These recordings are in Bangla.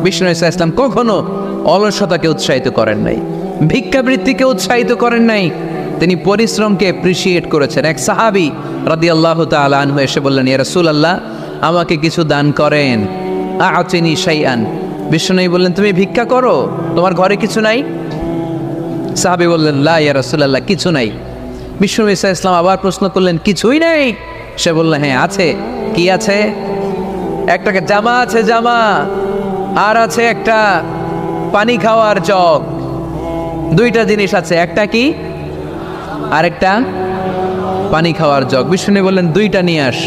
বিষ্ণু ঈসা ইসলাম কখনো অলসতাকে উৎসাহিত করেন নাই, ভিক্ষাবৃত্তিকে উৎসাহিত করেন নাই, তিনি পরিশ্রমকে অ্যাপ্রিসিয়েট করেছেন। এক সাহাবী রাদিয়াল্লাহু তাআলা আনহু এসে বললেন, ইয়া রাসূলুল্লাহ, আমাকে কিছু দান করেন, আ'তিনি শাইআন। বিষ্ণু বললেন, তুমি ভিক্ষা করো, তোমার ঘরে কিছু নাই? সাহাবী বললেন, লা ইয়া রাসূলুল্লাহ, কিছু নাই। বিষ্ণু ঈসা ইসলাম আবার প্রশ্ন করলেন, কিছুই নেই? সে বলল, হ্যাঁ আছে। কি আছে? একটা জামা আছে, জামা, আর আছে একটা পানি খাওয়ার জগ। দুইটা জিনিস আছে, একটা কি আর একটা পানি খাওয়ার জগ। বিষ্ণু বললেন, দুইটা নিয়ে আস।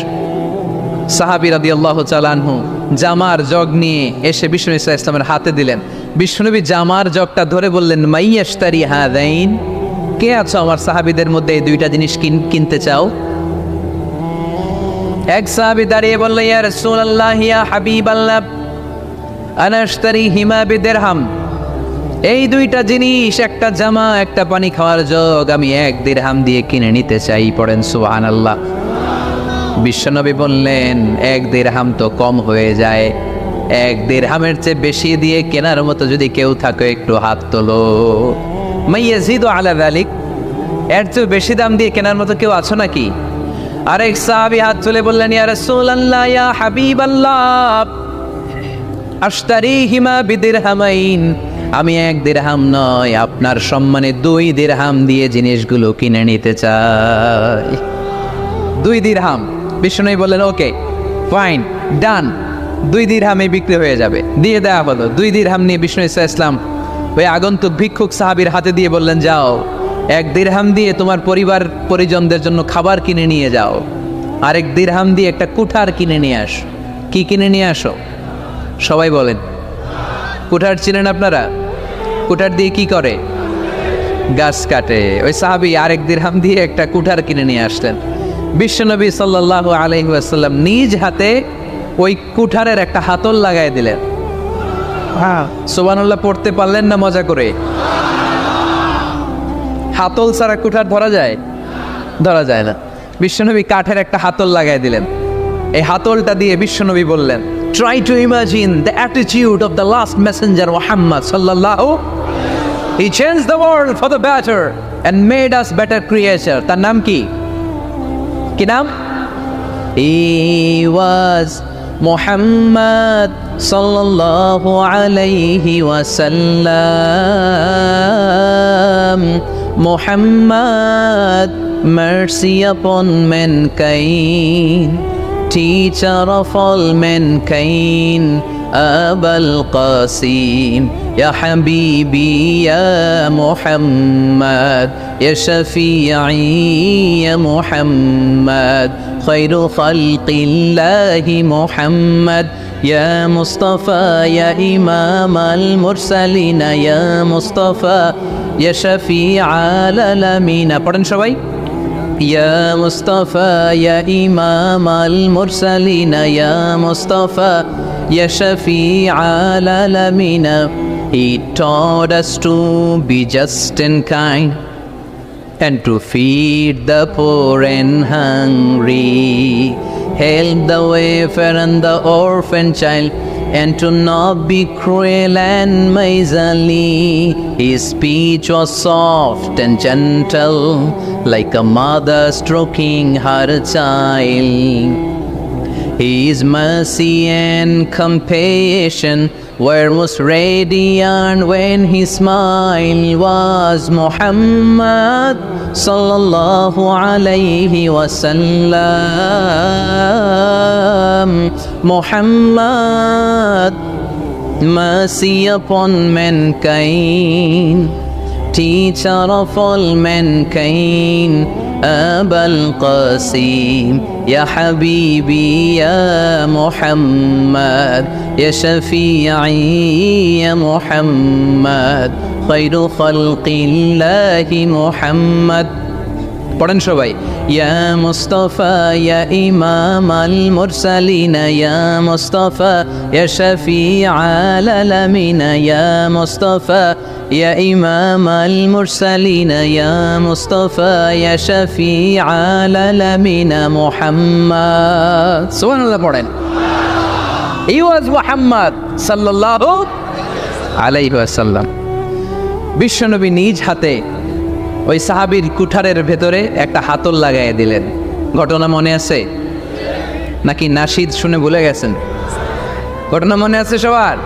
সাহাবী রাদিয়াল্লাহু তাআলা আনহু জামার জগ নিয়ে এসে বিষ্ণু ঈসা ইসলামের হাতে দিলেন। বিষ্ণুনবী জামার জগটা ধরে বললেন, মাইয়াশতারি হাদাইন, কে আছো আমার সাহাবীদের মধ্যে এই দুইটা জিনিস কিনতে চাও? এক সাহাবী দাঁড়িয়ে বলল, ইয়া রাসূলুল্লাহ, ইয়া হাবিবাল্লাহ, আনা আশতারিহিমা বিদিরহাম। এই দুইটা জিনিস, একটা জামা, একটা পানি খাওয়ার জগ, আমি 1 দিরহাম দিয়ে কিনে নিতে চাই। পড়েন সুবহানাল্লাহ। বিশ্বনবী বললেন, 1 দিরহাম তো কম হয়ে যায়, 1 দিরহামের চেয়ে বেশি দিয়ে কেনার মতো যদি কেউ থাকে একটু হাত তোলো। মাইয়াজিদু আলা যালিক, এর চেয়ে বেশি দাম দিয়ে কেনার মতো কেউ আছো নাকি? আরেক সাহাবী হাত তুলে বললেন, ইয়া রাসূলুল্লাহ, ইয়া হাবিবাল্লাহ, আশতারিহিমা বিদিরহামাইন, আমি 1 দিরহাম নয়, আপনার সম্মানে 2 দিরহাম দিয়ে জিনিসগুলো কিনে নিতে চাই। 2 দিরহাম। বিষ্ণু বললেন, ওকে ফাইন, ডান, 2 দিরহামে বিক্রি হয়ে যাবে। দিয়ে দেওয়া হলো। 2 দিরহাম নিয়ে বিষ্ণু ঈসা ইসলাম ওই আগন্তুক ভিক্ষুক সাহাবীর হাতে দিয়ে বললেন, যাও, 1 দিরহাম দিয়ে তোমার পরিবার পরিজনদের জন্য খাবার কিনে নিয়ে যাও, আর 1 দিরহাম দিয়ে একটা কুঠার কিনে নিয়ে আসো। কি কিনে নিয়ে আসো? সবাই বলেন। কুঠার চিনেন আপনারা? কুঠার দিয়ে কি করে? গাছ কাটে। ওই সাহাবী 1 দিরহাম দিয়ে একটা কুঠার কিনে নিয়ে আসলেন। বিশ্বনবী সাল্লাল্লাহু আলাইহি ওয়াসাল্লাম নিজ হাতে ওই কুঠারের একটা হাতল লাগাই দিলেন। সুবহানাল্লাহ পড়তে পারলেন না মজা করে? হাতল ছাড়া কুঠার ধরা যায়? ধরা যায় না। বিশ্বনবী কাঠের একটা হাতল লাগাই দিলেন। এই হাতলটা দিয়ে বিশ্বনবী বললেন, try to imagine the attitude of the last messenger Muhammad sallallahu. He changed the world for the better and made us better creature. তার নাম কি? কি নাম? He was Muhammad sallallahu alayhi wa sallam. Muhammad, mercy upon mankind, teacher of all mankind, Abul Qasim, Ya Habibi, Ya Muhammad, Ya Shafi'i, Ya Muhammad, Khairu Khalqillahi Muhammad, Ya Mustafa, Ya Imam al-Mursalin, Ya Mustafa, Ya Shafi'al alamin. পড়েন সবাই। Ya Mustafa, Ya Imam al-Mursalin, Ya Mustafa, Ya Shafi'al alamin. He taught us to be just and kind, and to feed the poor and hungry, help the wafer and the orphan child, and to not be cruel and miserly. His speech was soft and gentle, like a mother stroking her child. His mercy and compassion were most radiant when his smile was Muhammad sallallahu alayhi wa sallam. Muhammad, mercy upon mankind, teacher of all mankind, Abul Qasim, Ya Habibi, Ya Muhammad, Ya Shafi'i, Ya Muhammad, Khairu Khalqillahi Muhammad. পড়েন সবাই। Ya Mustafa, Ya Imam al-Mursalin, Ya Mustafa, Ya Shafi'al alamin, Ya Mustafa, Ya Imam al-Mursalin, Ya Mustafa, Ya Shafi'al alamin, Muhammad. সুবহানাল্লাহ পড়েন। হি ওয়াজ মুহাম্মদ সাল্লাল্লাহু আলাইহি ওয়াসাল্লাম। বিশ্বনবী নিজ হাতে ওই সাহাবীর কুঠারের ভেতরে একটা হাতল লাগাইয়া দিলেন। ঘটনা মনে আছে নাকি নাশিদ শুনে ভুলে গেছেন? ঘটনা মনে আছে সবার?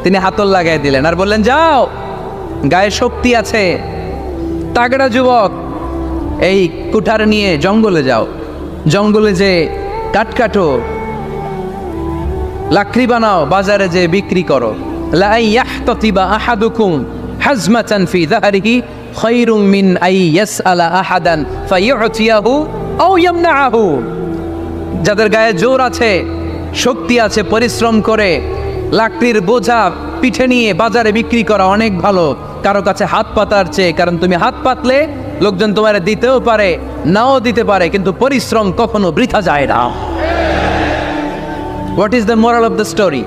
তিনি হাতল লাগাই দিলেন আর বললেন, যাও, গায়ে শক্তি আছে, তাগড়া যুবক, এই কুঠার নিয়ে জঙ্গলে যাও, জঙ্গলে যে কাঠ কাটো, লাকড়ি বানাও, বাজারে যে বিক্রি করো। লা ইয়াহতাতিবা আহাদুকুম হাজমাতান ফি যাহরিহি খায়রুম মিন আই ইয়াসআলা আহাদান ফায়ু'তিয়াহু আও ইয়ামনাহু। যাদের গায়ে জোর আছে, শক্তি আছে, পরিশ্রম করে লাকড়ির বোঝা পিঠে নিয়ে বাজারে বিক্রি করা অনেক ভালো কারো কাছে হাত পাতার চেয়ে। কারণ তুমি হাত পাতলে লোকজন তোমার দিতেও পারে, নাও দিতে পারে, কিন্তু পরিশ্রম কখনো বৃথা যায় না। What is the moral of the story?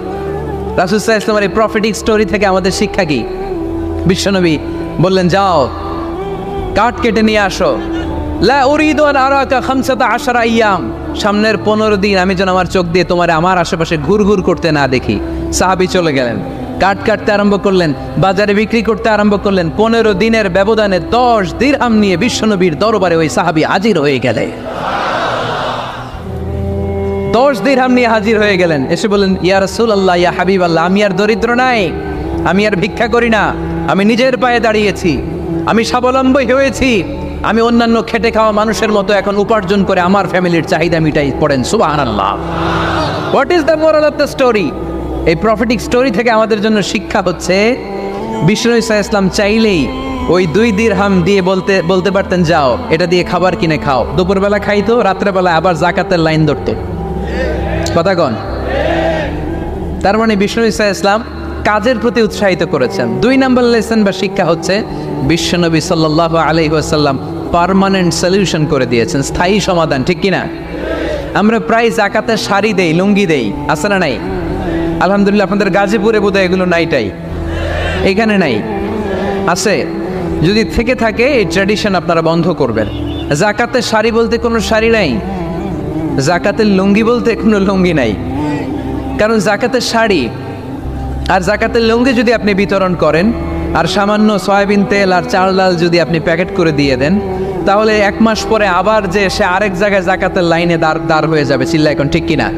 রাসূল সাল্লাল্লাহু আলাইহি ওয়াসাল্লামের এই প্রফেটিক স্টোরি থেকে আমাদের শিক্ষা কি? বিশ্বনবী বললেন, যাও, কাঠ কেটে নিয়ে আসো। লা উরিদু আন আরাকা 15 আইয়াম, সামনের 15 দিন আমি যেন আমার চোখ দিয়ে তোমার আমার আশেপাশে ঘুরঘুর করতে না দেখি। সাহাবী চলে গেলেন, কাঠ কাটতে আরম্ভ করলেন, বাজারে বিক্রি করতে আরম্ভ করলেন। 15 দিনের ব্যবধানে 10 দিরহাম নিয়ে বিশ্বনবীর দরবারে ওই সাহাবী হাজির হয়ে গেলেন। 10 দিরহাম নিয়ে হাজির হয়ে গেলেন। এসে বললেন, ইয়া রাসূলুল্লাহ, ইয়া হাবিবাল্লাহ, আমি আর দরিদ্র নাই, আমি আর ভিক্ষা করি না, আমি নিজের পায়ে দাঁড়িয়েছি, আমি স্বাবলম্বী হয়েছি, আমি অন্যান্য খেটে খাওয়া মানুষের মতো এখন উপার্জন করে আমার ফ্যামিলির চাহিদা মিটাই। পড়েন সুবহানাল্লাহ। What is the moral of the story? এই প্রফেটিক স্টোরি থেকে আমাদের জন্য শিক্ষা হচ্ছে, বিশ্বনবী সাল্লাল্লাহু আলাইহি ওয়াসাল্লাম চাইলেই ওই 2 দিরহাম দিয়ে বলতে পারতেন, যাও, এটা দিয়ে খাবার কিনে খাও। দুপুরবেলা খাইতো, রাত্রেবেলা আবার যাকাতের লাইন ধরতো। কথা কন? তার মানে বিশ্বনবী সাল্লাল্লাহু আলাইহি ওয়াসাল্লাম কাজের প্রতি উৎসাহিত করেছেন। 2 নম্বর লেসন বা শিক্ষা হচ্ছে, বিশ্বনবী সাল্লাল্লাহু আলাইহি ওয়াসাল্লাম পার্মানেন্ট সলিউশন করে দিয়েছেন, স্থায়ী সমাধান। ঠিক কিনা? আমরা প্রায় যাকাতের শাড়ি দেই, লুঙ্গি দেই, আছে না নাই? আলহামদুলিল্লাহ, আপনাদের গাজীপুরে বোধহয় এগুলো নাইটাই, এখানে নাই, আছে। যদি থেকে থাকে এই ট্র্যাডিশন আপনারা বন্ধ করবেন। যাকাতের শাড়ি বলতে কোনো শাড়ি নাই, যাকাতের লুঙ্গি বলতে কোনো লুঙ্গি নাই। কারণ যাকাতের শাড়ি আর যাকাতের লুঙ্গি যদি আপনি বিতরণ করেন আর সামান্য সয়াবিন তেল আর চাল ডাল যদি আপনি প্যাকেট করে দিয়ে দেন, তাহলে 1 মাস পরে আবার যে সে আরেক জায়গায় যাকাতের লাইনে দাঁড় হয়ে যাবে। চিল্লা এখন, ঠিক কিনা?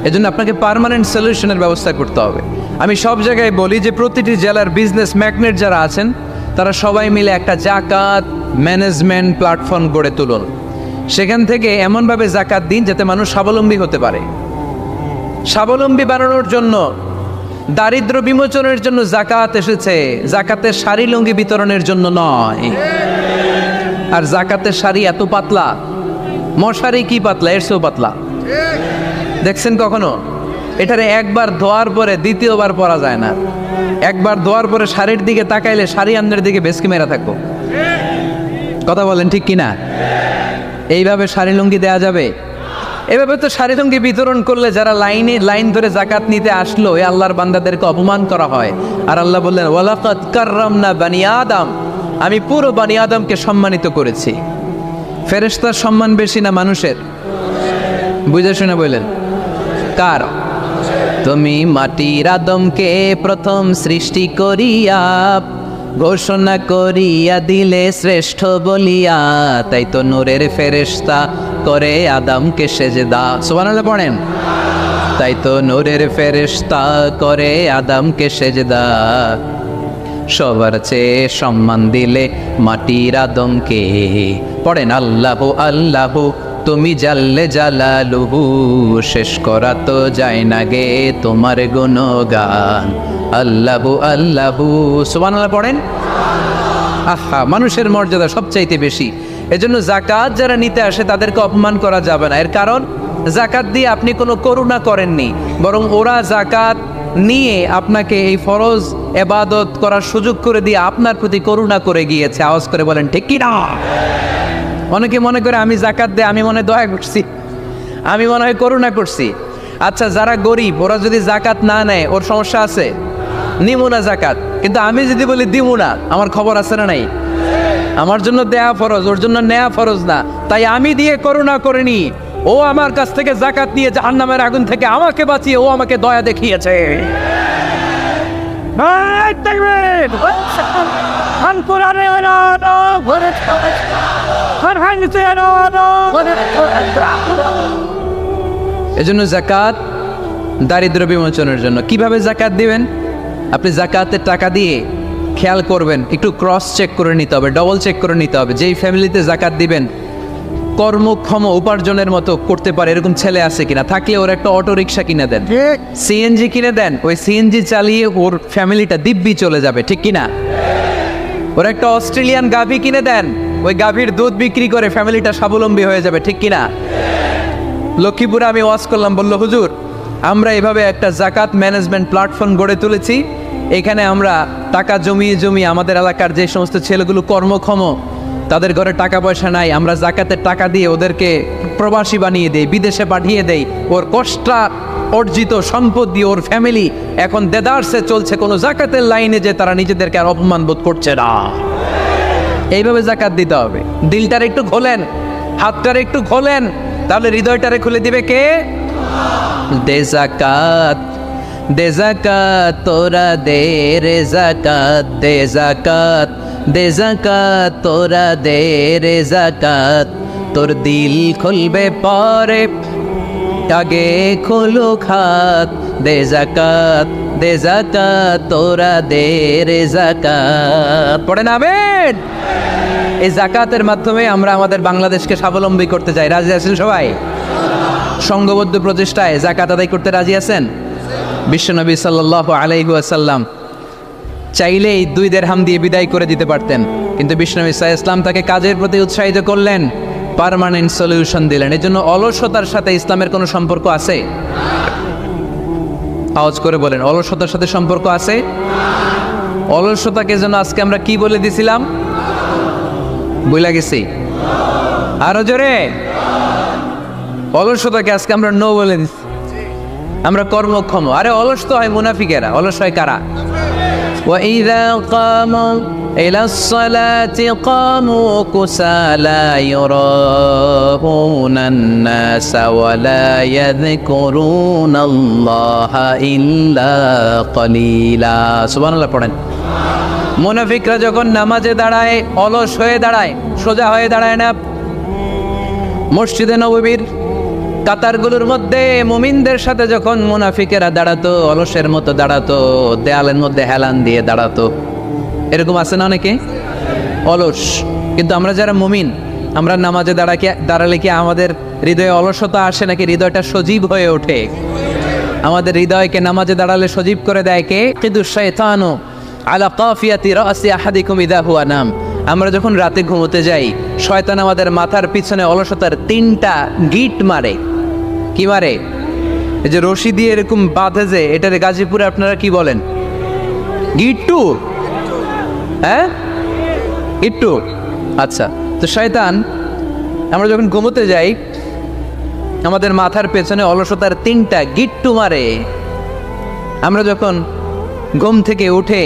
এজন্য আপনাকে পার্মানেন্ট সলিউশনের ব্যবস্থা করতে হবে। আমি সব জায়গায় বলি যে প্রতিটি জেলার বিজনেস ম্যাগনেট যারা আছেন তারা সবাই মিলে একটা যাকাত ম্যানেজমেন্ট প্ল্যাটফর্ম গড়ে তুলুন। সেখান থেকে এমনভাবে যাকাত দিন যাতে মানুষ স্বাবলম্বী হতে পারে। স্বাবলম্বী বানানোর জন্য, দারিদ্র বিমোচনের জন্য যাকাত এসেছে, যাকাতের শাড়ি লুঙ্গি বিতরণের জন্য নয়। আর যাকাতের শাড়ি এত পাতলা, মশারি কি পাতলা, এর চেয়েও পাতলা। দেখছেন কখনো? এটারে একবার ধোয়ার পরে দ্বিতীয়বার পরা যায় না। একবার ধোয়ার পরে শাড়ির দিকে তাকাইলে শাড়ি আমনের দিকে বেশকি মেরা থাকবো। কথা বলেন, ঠিক কিনা? এইভাবে শাড়ি লুঙ্গি দেয়া যাবে? এভাবে তো শাড়ি লুঙ্গি বিতরণ করলে যারা লাইন ধরে যাকাত নিতে আসলো, এই আল্লাহর বান্দাদেরকে অপমান করা হয়। আর আল্লাহ বললেন, ওয়ালাকাদ কাররামনা বানি আদম, আমি পুরো বানি আদমকে সম্মানিত করেছি। ফেরেশতার সম্মান বেশি না মানুষের? বুঝে শুনে বললেন, কার? তুমি মাটির আদমকে প্রথম সৃষ্টি করিয়া ঘোষণা করিয়া দিলে শ্রেষ্ঠ বলিয়া, তাই তো নূরের ফেরেশতা করে আদমকে সেজদা। সুবহানাল্লাহ পড়েন। তাই তো নূরের ফেরেশতা করে আদমকে সেজদা, সবার চেয়ে সম্মান দিলে মাটির আদমকে। পড়েন, আল্লাহু আল্লাহু তুমি জাল্লে জালালুহু, শেষ করা তো যায় না গে তোমার গুণগান। আল্লাহু আল্লাহু, সুবহানাল্লাহ পড়েন। আহা, মানুষের মর্যাদা সবচাইতে বেশি। এজন্য যাকাত যারা নিতে আসে তাদেরকে অপমান করা যাবে না। এর কারণ যাকাত দিয়ে আপনি কোনো করুণা করেননি, বরং ওরা যাকাত নিয়ে আপনাকে এই ফরজ ইবাদত করার সুযোগ করে দিয়ে আপনার প্রতি করুণা করে গিয়েছে। আওয়াজ করে বলেন, ঠিক কি না? অনেকে মনে করে আমি যাকাত দিয়ে আমি মনে দয়া করছি, আমি মনে হয় করুণা করছি। আচ্ছা, যারা গরিব ওরা যদি যাকাত না নেয় ওর সমস্যা আছে? নিমু না যাকাত, কিন্তু আমি যদি বলি দিমু না, আমার খবর আছে না নাই? আমার জন্য দেয়া ফরজ, ওর জন্য নেয়া ফরজ না। তাই আমি দিয়ে করুণা করিনি, ও আমার কাছ থেকে যাকাত নিয়ে জাহান্নামের আগুন থেকে আমাকে বাঁচিয়ে ও আমাকে দয়া দেখিয়েছে। এজন্য যাকাত দারিদ্র বিমোচনের জন্য। কিভাবে যাকাত দিবেন? আপনি যাকাতের টাকা দিয়ে খেয়াল করবেন, একটু ক্রস চেক করে নিতে হবে, ডবল চেক করে নিতে হবে। যেই ফ্যামিলিতে যাকাত দিবেন কর্মক্ষম উপার্জনের মতো করতে পারে এরকম ছেলে আছে কিনা, থাকলে ওর একটা অটো রিক্সা কিনে দেন, সিএনজি কিনে দেন, ওই সিএনজি চালিয়ে ওর ফ্যামিলিটা দিব্যি চলে যাবে, ঠিক কিনা? ওর একটা অস্ট্রেলিয়ান গাভী কিনে দেন, ওই গাভীর দুধ বিক্রি করে ফ্যামিলিটা স্বাবলম্বী হয়ে যাবে, ঠিক কিনা? লক্ষ্মীপুরে আমি ওয়াজ করলাম, বলল হুজুর আমরা এভাবে একটা যাকাত ম্যানেজমেন্ট প্ল্যাটফর্ম গড়ে তুলেছি, এখানে আমরা টাকা জমিয়ে জমিয়ে আমাদের এলাকার যে সমস্ত ছেলেগুলো কর্মক্ষম, তাদের ঘরে টাকা পয়সা নাই, আমরা যাকাতের টাকা দিয়ে ওদেরকে প্রবাসী বানিয়ে দেই, বিদেশে পাঠিয়ে দেই। ওর কষ্ট অর্জিত সম্পদ দিয়ে ওর ফ্যামিলি এখন দেদারসে চলছে, কোনো যাকাতের লাইনে যে তারা নিজেদেরকে আর অপমান বোধ করছে না। এইভাবে যাকাত দিতে হবে। দিলটার একটু খোলেন, হাতটার একটু খোলেন, তাহলে হৃদয়টারে খুলে দিবে কে? দে যাকাত, দে যাকাত তোরা দে রে যাকাত, দে যাকাত, দে যাকাত তোরা দে রে যাকাত, তোর দিল খুলবে পরে আগে খোলো খাত, দে যাকাত, দে যাকাত তোরা দে রে যাকাত। পড়ে না আমিন? এই যাকাতের মাধ্যমে আমরা আমাদের বাংলাদেশকে স্বাবলম্বী করতে চাই। রাজি আছেন সবাই? সংঘবদ্ধ প্রচেষ্টায় যাকাত আদায় করতে রাজি আছেন? বিশ্বনবী সাল্লাল্লাহু আলাইহি ওয়াসাল্লাম চাইলেই 2 দিরহাম দিয়ে বিদায় করে দিতে পারতেন, কিন্তু বিশ্বনবী সাল্লাল্লাহু আলাইহি ওয়াসাল্লাম তাকে কাজের প্রতি উৎসাহিত করলেন, পার্মানেন্ট সলিউশন দিলেন। এজন্য অলসতার সাথে ইসলামের কোনো সম্পর্ক আছে? আওয়াজ করে বলেন, অলসতার সাথে সম্পর্ক আছে? অলসতাকে যেন আজকে আমরা কি বলে দিছিলাম? বইলা গেছি? আরো জোরে। অলসতাকে আজকে আমরা নো বলে দিচ্ছি, আমরা কর্মক্ষম। আরে অলস তো হয় মুনাফিকেরা, অলস হয় কারা? وَإِذَا قَامُوا إِلَى الصَّلَاةِ قَامُوا كُسَالَى يُرَاءُونَ النَّاسَ وَلَا يَذْكُرُونَ اللَّهَ إِلَّا قَلِيلًا। সুবহানাল্লাহ পড়েন। মুনাফিকরা যখন নামাজে দাঁড়ায় অলস হয়ে দাঁড়ায়, সোজা হয়ে দাঁড়ায় না। মসজিদে নববীর কাতারগুলোর মধ্যে মুমিনদের সাথে যখন মুনাফিকেরা দাঁড়াতো, অলসের মতো দাঁড়াতো, দেয়ালের মধ্যে হেলান দিয়ে দাঁড়াতো। এরকম আছে না অনেকে অলস? কিন্তু আমরা যারা মুমিন, আমরা নামাজে দাঁড়ালে কি আমাদের হৃদয়ে অলসতা আসে নাকি হৃদয়টা সজীব হয়ে ওঠে? আমাদের হৃদয়কে নামাজে দাঁড়ালে সজীব করে দেয় কে? কিন্তু শাইতানু আলা কাফিয়াতি রাসি আহাদিকুম ইযা হুয়া নাম। আমরা যখন রাতে ঘুমোতে যাই, শয়তান আমাদের মাথার পিছনে অলসতার 3টা গিট মারে। কি মারে? এই যে রশি দিয়ে এরকম বাঁধে, যে এটারে গাজীপুরে আপনারা কি বলেন? গিট্টু? হ্যাঁ, গিট্টু। আচ্ছা, তো শয়তান আমরা যখন ঘুমোতে যাই আমাদের মাথার পেছনে অলসতার 3টা গিট্টু মারে। আমরা যখন ঘুম থেকে উঠে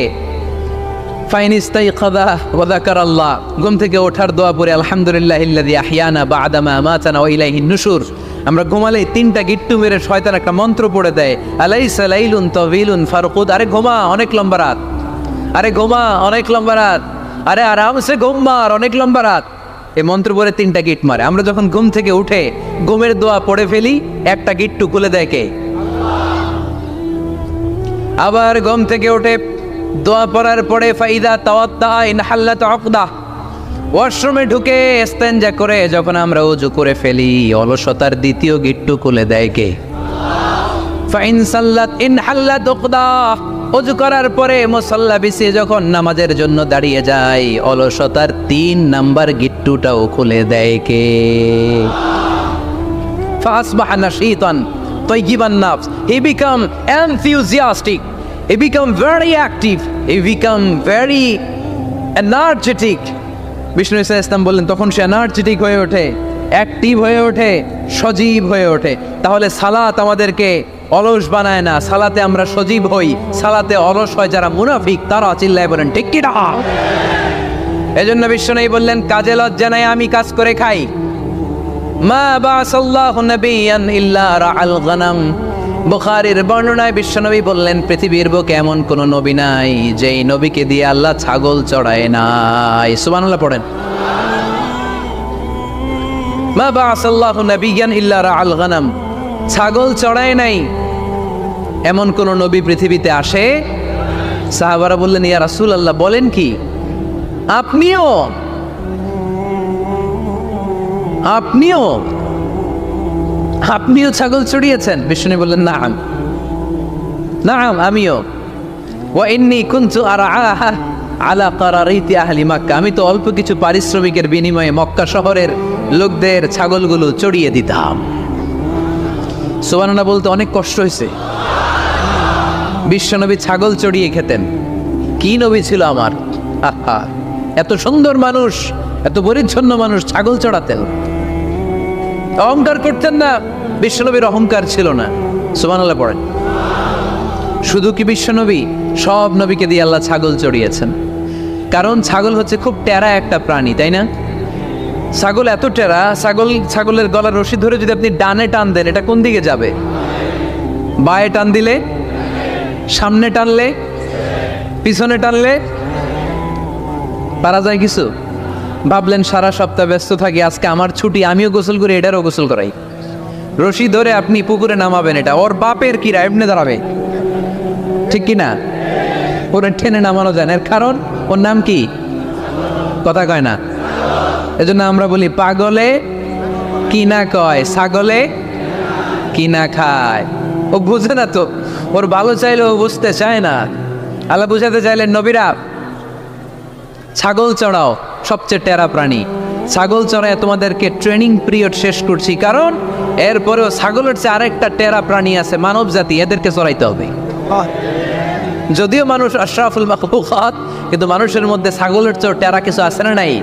ফাইনিস্তাইকাযা ওয়া যাকারাল্লাহ, ঘুম থেকে ওঠার দোয়া পড়ে আলহামদুলিল্লাহিল্লাযী আহইয়ানা বা'দা মা আমাতানা ওয়া ইলাইহিন নুশুর, আমরা ঘুমালে 3টা গিট্টু মেরে শয়তান একটা মন্ত্র পড়ে দেয়, আলাইসা লাইলুন তাওয়িলুন ফারকুদ। আরে ঘুমা, অনেক লম্বা রাত। আরে ঘুমা, অনেক লম্বা রাত। আরে আরামসে ঘুম মার, অনেক লম্বা রাত। এই মন্ত্র পড়ে 3টা গিট মারে। আমরা যখন ঘুম থেকে উঠে ঘুমের দোয়া পড়ে ফেলি, একটা গিট্টু খুলে দেয় কে? আবার ঘুম থেকে উঠে দোয়া পড়ার পরে ফাইদা তাওয়াদ্দা ইনহাল্লাত উকদা, ওয়াশরুমে ঢুকে ইস্তেনজা করে যখন আমরা ওযু করে ফেলি, অলসতার 2য় গিট্টু খুলে দেয় কে? ফাইন সাল্লাত ইনহাল্লাত উকদা, ওযু করার পরে মুসাল্লা বিছিয়ে যখন নামাজের জন্য দাঁড়িয়ে যায়, অলসতার 3 নাম্বার গিট্টুটাও খুলে দেয় কে? ফাসবাহা নাশীতান তাইয়িবান নাফস, he become enthusiastic, he become very active, he become very energetic। Bishnu Islam বললেন তখন সে এনার্জেটিক হয়ে ওঠে, অ্যাক্টিভ হয়ে ওঠে, সজীব হয়ে ওঠে। তাহলে সালাত আমাদেরকে অলস বানায় না, সালাতে আমরা সজীব হই। সালাতে অলস হয় যারা মুনাফিক, তারা চিল্লায় বলেন ঠিক কি না? এজন্য বিষ্ণু বললেন কাজে লজ্জা নাই, আমি কাজ করে খাই। মা বাসাল্লাহু নাবিয়ান ইল্লা রাআল গনাম। বুখারীর বর্ণনায় বিশ্বনবী বললেন, পৃথিবীর বুকে এমন কোন নবী নাই যেই নবীকে দিয়ে আল্লাহ ছাগল চড়ায় নাই। সুবহানাল্লাহ পড়েন। মা বাসাল্লাহু নাবিয়ান ইল্লা রাআল গনাম, ছাগল চড়ায় নাই এমন কোন নবী পৃথিবীতে আসে? সাহাবারা বললেন, ইয়া রাসূলুল্লাহ, বলেন কি, আপনিও আপনিও আপনিও ছাগল চড়িয়েছেন? বিষ্ণু বললেন, নাম নাম, আমিও। ওয়া ইন্নী কুনতু আরআহা আলা কারারিতি আহলি মক্কা, আমি তো অল্প কিছু পারিশ্রমিকের বিনিময়ে মক্কা শহরের লোকদের ছাগলগুলো চড়িয়ে দিতাম। সুবহানাল্লাহ বলতে অনেক কষ্ট হয়েছে। বিশ্বনবী ছাগল চড়িয়ে খেতেন। কি নবী ছিল আমার! আহা, এত সুন্দর মানুষ, এত পরিচ্ছন্ন মানুষ, ছাগল চড়াতেন। অহংকার করতেন না, বিশ্বনবীর অহংকার ছিল না। সুবহানাল্লাহ পড়েন। শুধু কি বিশ্বনবী? সব নবীকে দিয়ে আল্লাহ ছাগল চড়িয়েছেন। কারণ ছাগল হচ্ছে খুব টেরা একটা প্রাণী, তাই না? ছাগল এত টেরা, ছাগলের গলার রশি ধরে যদি আপনি ডানে টান দেন, এটা কোন দিকে যাবে? বায়ে টান দিলে, সামনে টানলে, পিছনে টানলে পারা যায় কিছু? ভাবলেন সারা সপ্তাহ ব্যস্ত থাকি, আজকে আমার ছুটি, আমিও গোসল করি, এটারও গোসল করাই। রশি ধরে আপনি পুকুরে নামাবেন, এটা ওর বাপের কিরা এমনি দাঁড়াবে, ঠিক কি না? ওরে টেনে নামানো যায় না। এর কারণ ওর নাম কি? কথা কয় না। এজন্য আমরা বলি, পাগলে কি না কয়, ছাগলে কি না খায়। ও বুঝে না তো, ওর ভালো চাইলে ও বুঝতে চায় না। আল্লাহ বুঝাতে চাইলেন, নবীরা ছাগল চড়াও, সবচেয়ে টেরা প্রাণী। ছাগল চড়ায় তোমাদেরকে ট্রেনিং পিরিয়ড শেষ করছি, কারণ এরপরেও ছাগলের চেয়ে আরেকটা টেরা প্রাণী আছে, মানব জাতি, এদেরকে চড়াইতে হবে। যদিও মানুষ আশরাফুল মাখলুকাত, কিন্তু মানুষের মধ্যে ছাগলের চেয়ে টেরা কিছু আছে না নাই?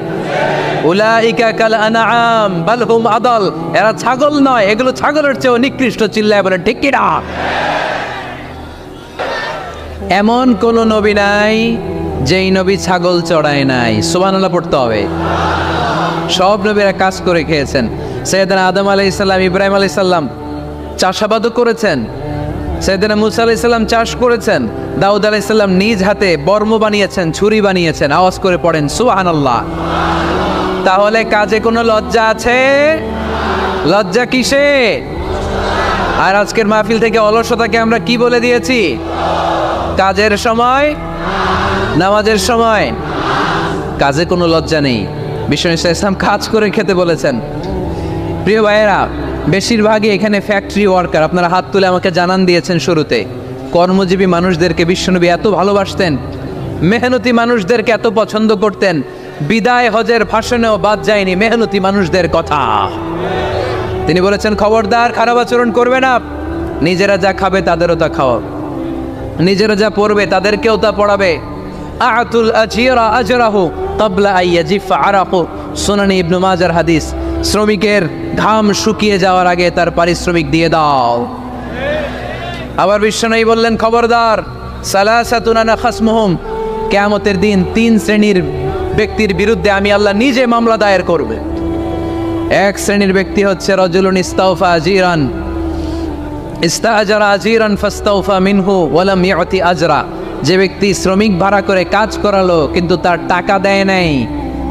উলাইকা কাল আনআম বাল হুম আদাল, এরা ছাগল নয়, এগুলো ছাগলের চেয়েও নিকৃষ্ট। চিল্লায় বলেন ঠিক কি না? এমন কোন নবী নাই যেই নবী ছাগল চড়ায় নাই। সুবহানাল্লাহ পড়তে হবে। সব নবীরা কাজ করে খেয়েছেন। সাইয়েদনা আদম আলাইহিস সালাম, ইব্রাহিম আলাইহিস সালাম চাষাবাদও করেছেন। সাইয়েদনা মুসা আলাইহিস সালাম চাষ করেছেন। দাউদ আলাইহিস সালাম নিজ হাতে বর্ম বানিয়েছেন, ছুরি বানিয়েছেন। আওয়াজ করে পড়েন সুবহানাল্লাহ। তাহলে কাজে কোনো লজ্জা আছে? লজ্জা কিসে? আর আজকের মাহফিল থেকে অলসতাকে আমরা কি বলে দিয়েছি? কাজের সময়, নামাজের সময় কাজে কোনো লজ্জা নেই। বিশ্বনবী সাল্লাল্লাহু আলাইহি ওয়াসাল্লাম কাজ করে খেতে বলেছেন। প্রিয় ভাইয়েরা, বেশিরভাগই এখানে ফ্যাক্টরি ওয়ার্কার। আপনারা হাত তুলে আমাকে জানান দিয়েছেন শুরুতে, কর্মজীবী মানুষদেরকে বিশ্বনবী এত ভালোবাসতেন, মেহনতি মানুষদেরকে এত পছন্দ করতেন। বিদায় হজের ভাষণেও বাদ যায়নি মেহনতি মানুষদের কথা। তিনি বলেছেন, খবরদার খারাপ আচরণ করবে না, নিজেরা যা খাবে তাদেরও তা খাওয়া, নিজেরা যা পড়বে তাদেরকেও তা পড়াবে। আতুল আজিরা আজরাহু ক্বাবলা আইয়াজিফা আরাকু, সুনানি ইবনে মাজার হাদিস। শ্রমিকের ঘাম শুকিয়ে যাওয়ার আগে তার পারিশ্রমিক দিয়ে দাও। আবার বিশ্বনবী বললেন, খবরদার, সালাসাতুন আনা খাসমুহুম, কিয়ামতের দিন 3 শ্রেণীর ব্যক্তির বিরুদ্ধে আমি আল্লাহ নিজে মামলা দায়ের করবে। এক শ্রেণীর ব্যক্তি হচ্ছে রাজুলুন ইস্তাওফা আজিরান, ইস্তাআজারা আজিরান ফাস্তাওফা মিনহু ওয়া লাম ইউতি আজরা, যে ব্যক্তি শ্রমিক ভাড়া করে কাজ করালো কিন্তু তার টাকা দেয় নাই,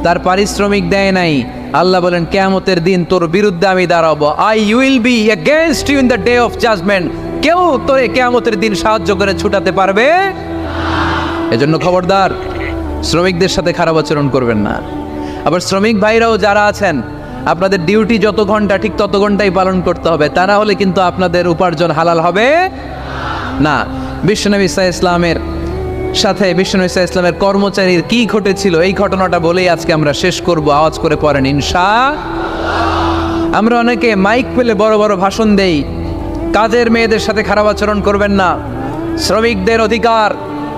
তার পারিশ্রমিক দেয় নাই। আল্লাহ বলেন, কিয়ামতের দিন তোর বিরুদ্ধে আমি দাঁড়াবো। I will be against you in the day of judgement. কেউ তোরে কিয়ামতের দিন সাহায্য করে ছুটাতে পারবে? এজন্য খবরদার, শ্রমিকদের সাথে খারাপ আচরণ করবেন না। আবার শ্রমিক ভাইরাও যারা আছেন, আপনাদের ডিউটি যত ঘন্টা ঠিক তত ঘন্টাই পালন করতে হবে, তা না হলে কিন্তু আপনাদের উপার্জন হালাল হবে না। বিশ্বনবী সাল্লাল্লাহু আলাইহি ইসলামের সাথে বিশ্বনবী সাল্লাল্লাহু আলাইহি ইসলামের কর্মচারীর কি ঘটেছিল, এই ঘটনাটা বলেই আজকে আমরা শেষ করব। আওয়াজ করে পড়েন ইনশাআল্লাহ। আমরা অনেকে মাইক পেলে বড় বড় ভাষণ দেই, কাজের মেয়েদের সাথে খারাপ আচরণ করবেন না, শ্রমিকদের অধিকার,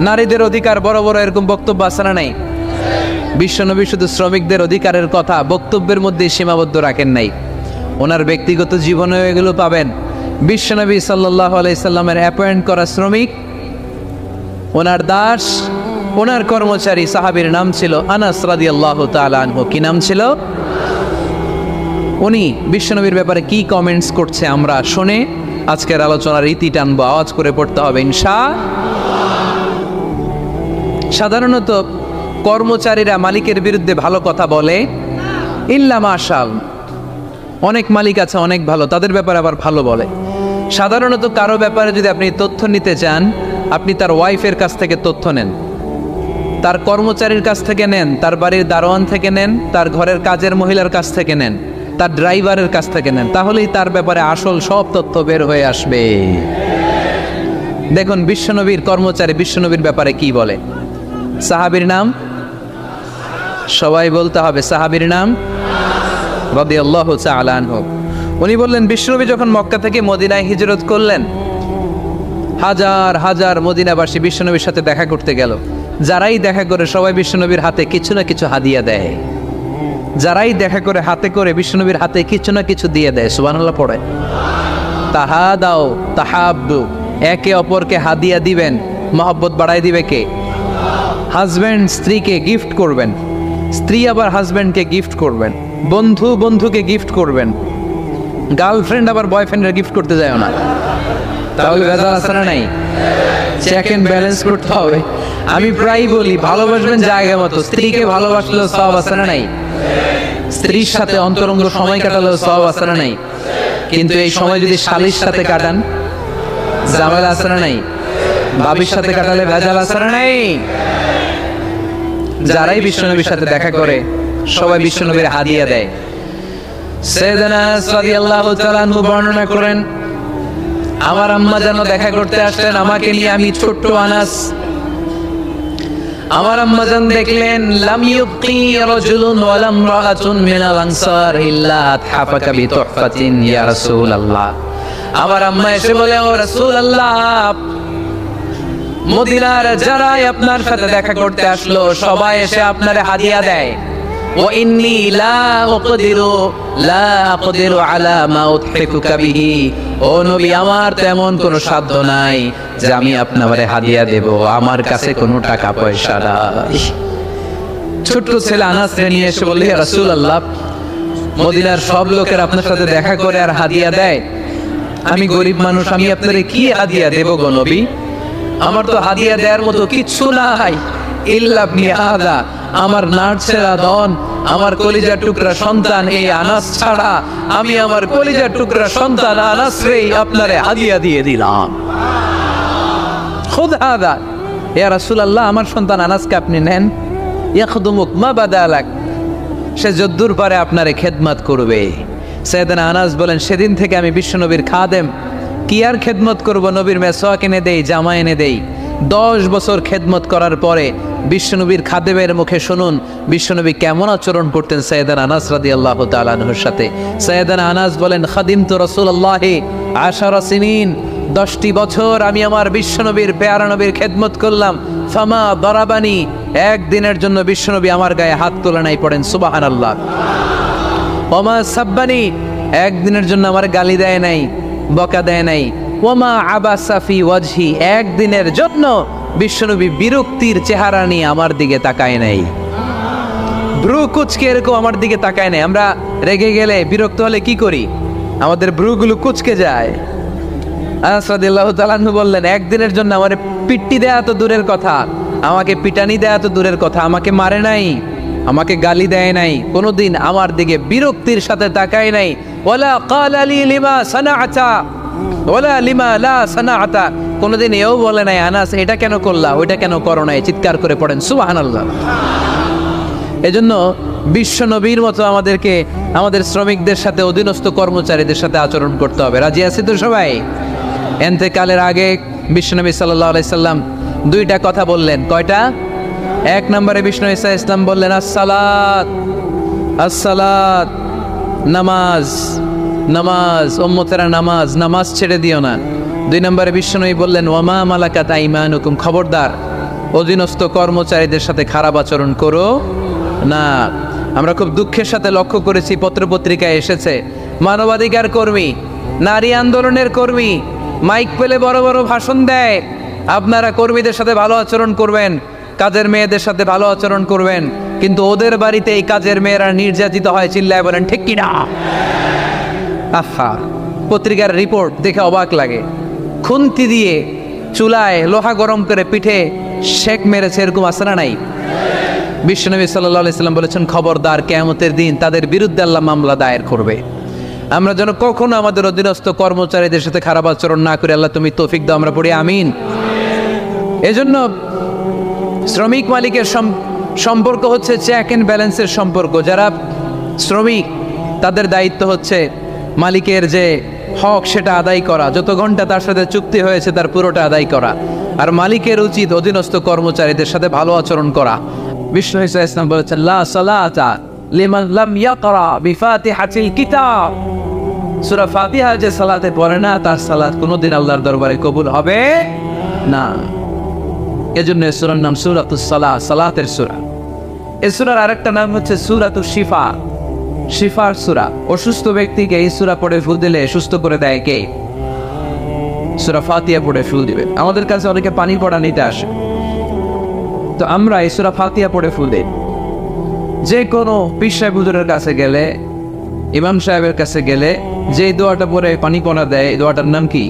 নারীদের অধিকার, বড় বড় এরকম বক্তব্য আছে না নাই? বিশ্বনবী শুধু শ্রমিকদের অধিকারের কথা বক্তব্যের মধ্যে সীমাবদ্ধ রাখেন নাই, ওনার ব্যক্তিগত জীবনেও এগুলো পাবেন। বিশ্বনবী সাল্লাল্লাহু আলাইহি সাল্লামের অ্যাপয়েন্ট করা শ্রমিক, ওনার দাস, ওনার কর্মচারী সাহাবীর নাম ছিল আনাস রাদিয়াল্লাহু তাআলা আনহু। কি নাম ছিল? উনি বিশ্বনবীর ব্যাপারে কি কমেন্টস করছে আমরা শুনে আজকের আলোচনার ইতি টানবো। আওয়াজ করে পড়তে হবে সাধারণত কর্মচারীরা মালিকের বিরুদ্ধে ভালো কথা বলে ইল্লা মাশাল। অনেক মালিক আছে অনেক ভালো, তাদের ব্যাপারে আবার ভালো বলে। সাধারণত কারো ব্যাপারে যদি আপনি তথ্য নিতে চান, আপনি তার ওয়াইফের কাছ থেকে তথ্য নেন, তার কর্মচারীর কাছ থেকে নেন, তার বাড়ির দারোয়ান থেকে নেন, তার ঘরের কাজের মহিলার কাছ থেকে নেন, তার ড্রাইভারের কাছ থেকে নেন, তাহলেই তার ব্যাপারে আসল সব তথ্য বের হয়ে আসবে। দেখুন বিশ্বনবীর কর্মচারী বিশ্বনবীর ব্যাপারে কি বলে। সাহাবীর নাম সবাই বলতে হবে, সাহাবীর নাম রাদিয়াল্লাহু তাআলা আনহু। উনি বললেন বিশ্বনবী যখন মক্কা থেকে মদিনায় হিজরত করলেন, হাজার হাজার মদিনাবাসী বিশ্বনবীর সাথে দেখা করতে গেল। যারাই দেখা করে সবাই বিশ্বনবীর হাতে কিছু না কিছু হাদিয়া দেয়। যারাই দেখা করে হাতে করে বিশ্বনবীর হাতে কিছু না কিছু দিয়ে দেয়। সুবহানাল্লাহ পড়ে। তাহাদাও তাহাব্বু, একে অপরকে হাদিয়া দিবেন, মহব্বত বাড়াই দিবে কে? হাজব্যান্ড স্ত্রীকে গিফট করবেন, স্ত্রী আবার হাজব্যান্ডকে গিফট করবেন, বন্ধু বন্ধুকে গিফট করবেন, গার্লফ্রেন্ড আবার বয়ফ্রেন্ডের গিফট করতে যায় না। তাহলে ভেজাল আছে না নাই? চেক এন্ড ব্যালেন্স করতে হবে। আমি প্রায় বলি ভালোবাসবেন জায়গা মতো, স্ত্রীকে ভালোবাসলেও সওয়াব আছে না নাই? স্ত্রীর সাথে অন্তরঙ্গ সময় কাটালেও সওয়াব আছে না নাই? কিন্তু এই সময় যদি শালীর সাথে কাটান, ঝামেলা আছে না নাই? ভাবির সাথে কাটালে ভেজাল আছে না নাই? যারাই বিশ্বনবীর সাথে দেখা করে সবাই বিশ্বনবীর হাদিয়া দেয়। সাইয়েদনা আনাস রাদিয়াল্লাহু তাআলা আনহু বর্ণনা করেন, আমার আম্মা যেন দেখা করতে আসলেন আমাকে নিয়ে, আমি ছোট্ট আনাস। আমার আম্মা জান দেখলেন লাম ইউবকি রাজুলুন ওয়ালা ইমরাআতুন মিনাল আনসার ইল্লা আতহাফাকা বিতুহফাতিন ইয়া রাসূলুল্লাহ। আমার আম্মা এসে বলে, ও রাসূলুল্লাহ, মদিনার যারাই আপনার সাথে দেখা করতে আসলো সবাই এসে আপনারে হাদিয়া দেয়। ওয়া ইন্নী লা আকদিরু আলা মা উতহিকুকা বিহি, ও নবী আমার তেমন কোনো সাধ্য নাই যে আমি আপনারে হাদিয়া দেব, আমার কাছে কোনো টাকা পয়সা নাই। ছোট্ট ছেলে আনাস নিয়ে এসে বলল, ইয়া রাসূলুল্লাহ, মদিনার সব লোকের আপনার সাথে দেখা করে আর হাদিয়া দেয়, আমি গরিব মানুষ, আমি আপনারে কি হাদিয়া দেব গো নবী? আমার তো হাদিয়া দেওয়ার মতো কিচ্ছু নাই। ইল্লা ইবনি আদা, আমার নার্ছেরা দন, আমার কলিজার টুকরা সন্তান এই আনাস ছাড়া আমি আমার কলিজার টুকরা সন্তান আনাস রেই আপনারে হাদিয়া দিয়ে দিলাম। খুদ আদা ইয়া রাসূলুল্লাহ, আমার সন্তান আনাসকে আপনি নেন। ইয়াখদুমুক মা বাদালাক, সে যদ্দুর পারে আপনারে খেদমত করবে। সাইয়েদনা আনাস বলেন, সেদিন থেকে আমি বিশ্বনবীর খাদেম। কি আর খেদমত করব, নবীর মেসওয়াক এনে দেই, জামা এনে দেই। 10 বছর খেদমত করার পরে বিশ্বনবীর খাদেমের মুখে শুনুন বিশ্বনবী কেমন আচরণ করতেন সাইয়েদনা আনাস রাদিয়াল্লাহু তাআলা আনহুর সাথে। সাইয়েদনা আনাস বলেন, খাদিমতু রাসূলুল্লাহি 10 সিনিন, 10টি বছর আমি আমার বিশ্বনবীর পেয়ারা নবীর খেদমত করলাম। ফামা দারাবানি, একদিনের জন্য বিশ্বনবী আমার গায়ে হাত তোলে নাই। পড়েন সুবহানাল্লাহ। ওমা সাব্বানি, একদিনের জন্য আমার গালি দেয় নাই, বকা দেয় নাই। ওমা আবাসা ফি ওয়াজহি, একদিনের জন্য বিশ্বনবী বিরক্তির চেহারা নিয়ে আমার দিকে তাকায় নাই, ব্রু কুচকে এরকম আমার দিকে তাকায় নাই। আমরা রেগে গেলে বিরক্ত হলে কি করি? আমাদের ব্রুগুলো কুচকে যায়। আনাস রাদিয়াল্লাহু তাআলা আনহু বললেন, একদিনের জন্য আমারে পিট্টি দেয়া তো দূরের কথা, আমাকে পিটানি দেয়া তো দূরের কথা, আমাকে মারে নাই, আমাকে গালি দেয় নাই, কোনোদিন আমার দিকে বিরক্তির সাথে তাকায় নাই। ওয়ালা ক্বালা লি লিমা সানাআতা ওয়ালা লিমা লা সানাআতা, কোনোদিন এও বলে নাই আনাস এটা কেন করলা, ওইটা কেন করো নাই। চিৎকার করে পড়েন সুবহানাল্লাহ। এজন্য বিশ্ব নবীর মতো আমাদেরকে আমাদের শ্রমিকদের সাথে, অধীনস্থ কর্মচারীদের সাথে আচরণ করতে হবে। রাজি আছি তো সবাই? এন্তেকালের আগে বিশ্বনবী সাল্লাল্লাহু আলাইহি সাল্লাম 2টা কথা বললেন। কয়টা? 1 নম্বরে বিষ্ণু ঈসা ইসলাম বললেন আসসালাত, আসসালাত, নামাজ, নামাজ, উম্মতেরা নামাজ, নামাজ ছেড়ে দিও না। 2 নম্বরে বিশ্বনবী বললেন ওয়ামা মালাকাত আইমানুকুম, খবরদার অধীনস্থ কর্মচারীদের সাথে খারাপ আচরণ করো না। আমরা খুব দুঃখের সাথে লক্ষ্য করেছি, পত্রপত্রিকায় এসেছে, মানবাধিকার কর্মী, নারী আন্দোলনের কর্মী মাইক পেলে বড় বড় ভাষণ দেয়, আপনারা কর্মীদের সাথে ভালো আচরণ করবেন, কাজের মেয়েদের সাথে ভালো আচরণ করবেন, কিন্তু ওদের বাড়িতে এই কাজের মেয়েরা নির্যাতিত হয়, চিল্লায় বলেন ঠিক কিনা? আহা, পত্রিকার রিপোর্ট দেখে অবাক লাগে। খুন্তি দিয়ে চুলায় লোহা গরম করে পিঠে শেক মেরেছে, এরকম আছে না নাই? বিশ্বনবী সাল্লাল্লাহু আলাইহি সাল্লাম বলেছেন, খবরদার, কিয়ামতের দিন তাদের বিরুদ্ধে আল্লাহ মামলা দায়ের করবে। আমরা যেন কখনো আমাদের অধীনস্থ কর্মচারীদের সাথে খারাপ আচরণ না করি। আল্লাহ তুমি তৌফিক দাও, আমরা পড়ি আমিন। এজন্য শ্রমিক মালিকের সম্পর্ক হচ্ছে চেক অ্যান্ড ব্যালেন্সের সম্পর্ক। যারা শ্রমিক তাদের দায়িত্ব হচ্ছে মালিকের যে হক সেটা আদায় করা, যত ঘন্টা তার সাথে চুক্তি হয়েছে তার পুরোটা আদায় করা। আর মালিকের উচিত অধীনস্থ কর্মচারীদের সাথে ভালো আচরণ করা। বিষ্ণু ইসলাম বলেছেন, লা সালাতা লিমান লাম ইয়াকরা বিফাতিহাতিল কিতাব। সূরা ফাতিহা যে সালাতে পড়ে না, তার সালাত কোনোদিন আল্লাহর দরবারে কবুল হবে না। এজন্য এই সূরার নাম সূরাতুস সালাহ, সালাতের সূরা। এই সূরার আরেকটা নাম হচ্ছে সূরাতুশ শিফা, শিফার সূরা। অসুস্থ ব্যক্তিকে এই সূরা পড়ে ফু দিলে সুস্থ করে দেয় কে? সূরা ফাতিহা পড়ে ফু দিবে। আমাদের কাছে অনেকে পানি পড়া নিতে আসে, তো আমরা এই সূরা ফাতিহা পড়ে ফু দিই। যে কোনো পীর সাহেব হুজুরের কাছে গেলে, ইমাম সাহেবের কাছে গেলে যে দোয়াটা পড়ে পানি পড়া দেয়, এই দোয়াটার নাম কি?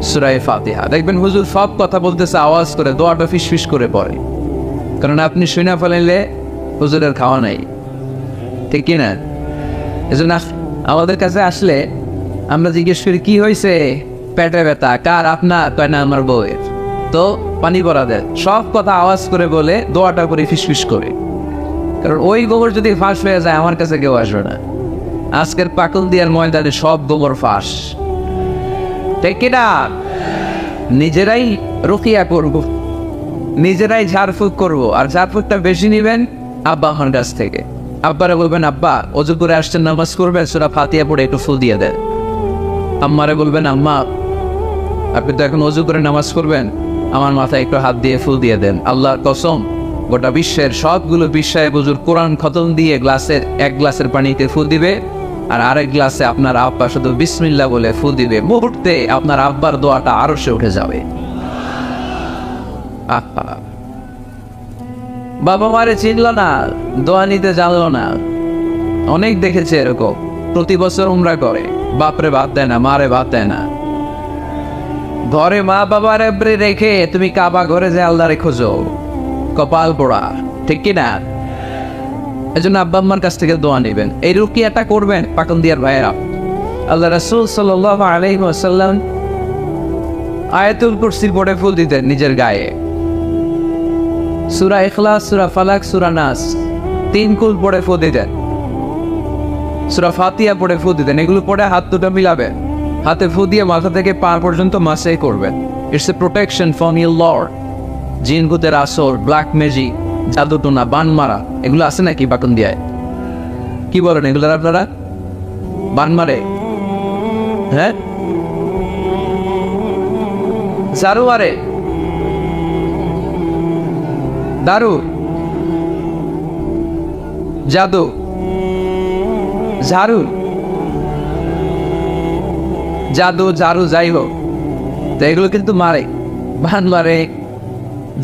সূরা ফাতিহা। দেখবেন হুজুর সব কথা বলতেছে আওয়াজ করে, দোয়াটা ফিসফিস করে পড়ে, কারণ আপনি শুনে ফেলাইলে হুজুরের খাওয়া নাই, ঠিক কিনা? এজন্য আমাদের কাছে আসলে আমরা জিজ্ঞেস করি, কি হয়েছে? পেটে ব্যথা। কার? আপনার? কয় না, আমার বউয়ের। তো পানি পড়া দেয়, সব কথা আওয়াজ করে বলে, দোয়াটা করে ফিসফিস করে। কারণ ওই গোবর যদি ফাঁস হয়ে যায়, আমার কাছে কেউ আসবে না। আজকের পাকুল দিয়ার ময়দানে সব গোবর ফাঁস, ঠিক কিনা? নিজেরাই রুকিয়া করব, নিজেরাই ঝাড়ফুঁক করব। আর ঝাড়ফুঁকটা বেশি নিবেন আব্বা আমার কাছ থেকে। আব্বারে বলবেন, আব্বা ওযু করে আসছেন, নামাজ করবেন, সূরা ফাতিহা পড়ে একটু ফুল দিয়ে দেন। আম্মারে বলবেন, আম্মা আপনি তো এখন ওযু করে নামাজ করবেন, আমার মাথায় একটু হাত দিয়ে ফুল দিয়ে দেন। আল্লাহর কসম, গোটা বিশ্বের সবগুলো বিশ্বায় হুজুর কোরআন খতম দিয়ে গ্লাসের এক গ্লাসের পানিতে ফুল দিবে, আর আরেক গ্লাসে আপনার আব্বা শুধু বিসমিল্লাহ বলে ফুল দিবে। মুহূর্তে আপনার আব্বার দোয়াটা আরশে উঠে যাবে। বাবা মারে চিনল না, দোয়া নিতে জানলো না। অনেক দেখেছে এরকম, প্রতি বছর উমরা করে, বাপরে ভাত দেয় না, মারে ভাত দেয় না। ঘরে মা বাবার রেখে তুমি কাবা ঘরে যে আল্লাহরে খোঁজো, কপাল পোড়া, ঠিক কিনা? এজন্য আব্বা আম্মার কাছ থেকে দোয়া নেবেন, এই রুকিয়াটা করবেন। পাকন দিয়ার ভাইয়েরা, আল্লাহ রাসূল সাল্লাল্লাহু আলাইহি ওয়াসাল্লাম আয়াতুল কুরসি পড়ে ফুল দিতেন নিজের গায়ে। সূরা ইখলাস, সূরা ফালাক, সূরা নাস 3 কুল পড়ে ফুল দিতেন। সূরা ফাতিহা পড়ে ফুল দিতেন। এগুলো পড়ে হাত দুটো মিলাবেন, হাতে ফু দিয়ে মাথা থেকে পা পর্যন্ত মাসাই করবেন। It's a protection from your Lord. জিন ভূতের আসর, ব্ল্যাক ম্যাজিক, জাদুটোনা, বান মারা, এগুলো আছে নাকি বাটন দিয়ায়? কি বলেন এগুলো আপনারা? বান মারে? হ্যাঁ, ঝাড়ু মারে, দারু, জাদু, ঝাড়ু, জাদু, ঝাড়ু, যাই হোক, তো এগুলো কিন্তু মারে, বান মারে,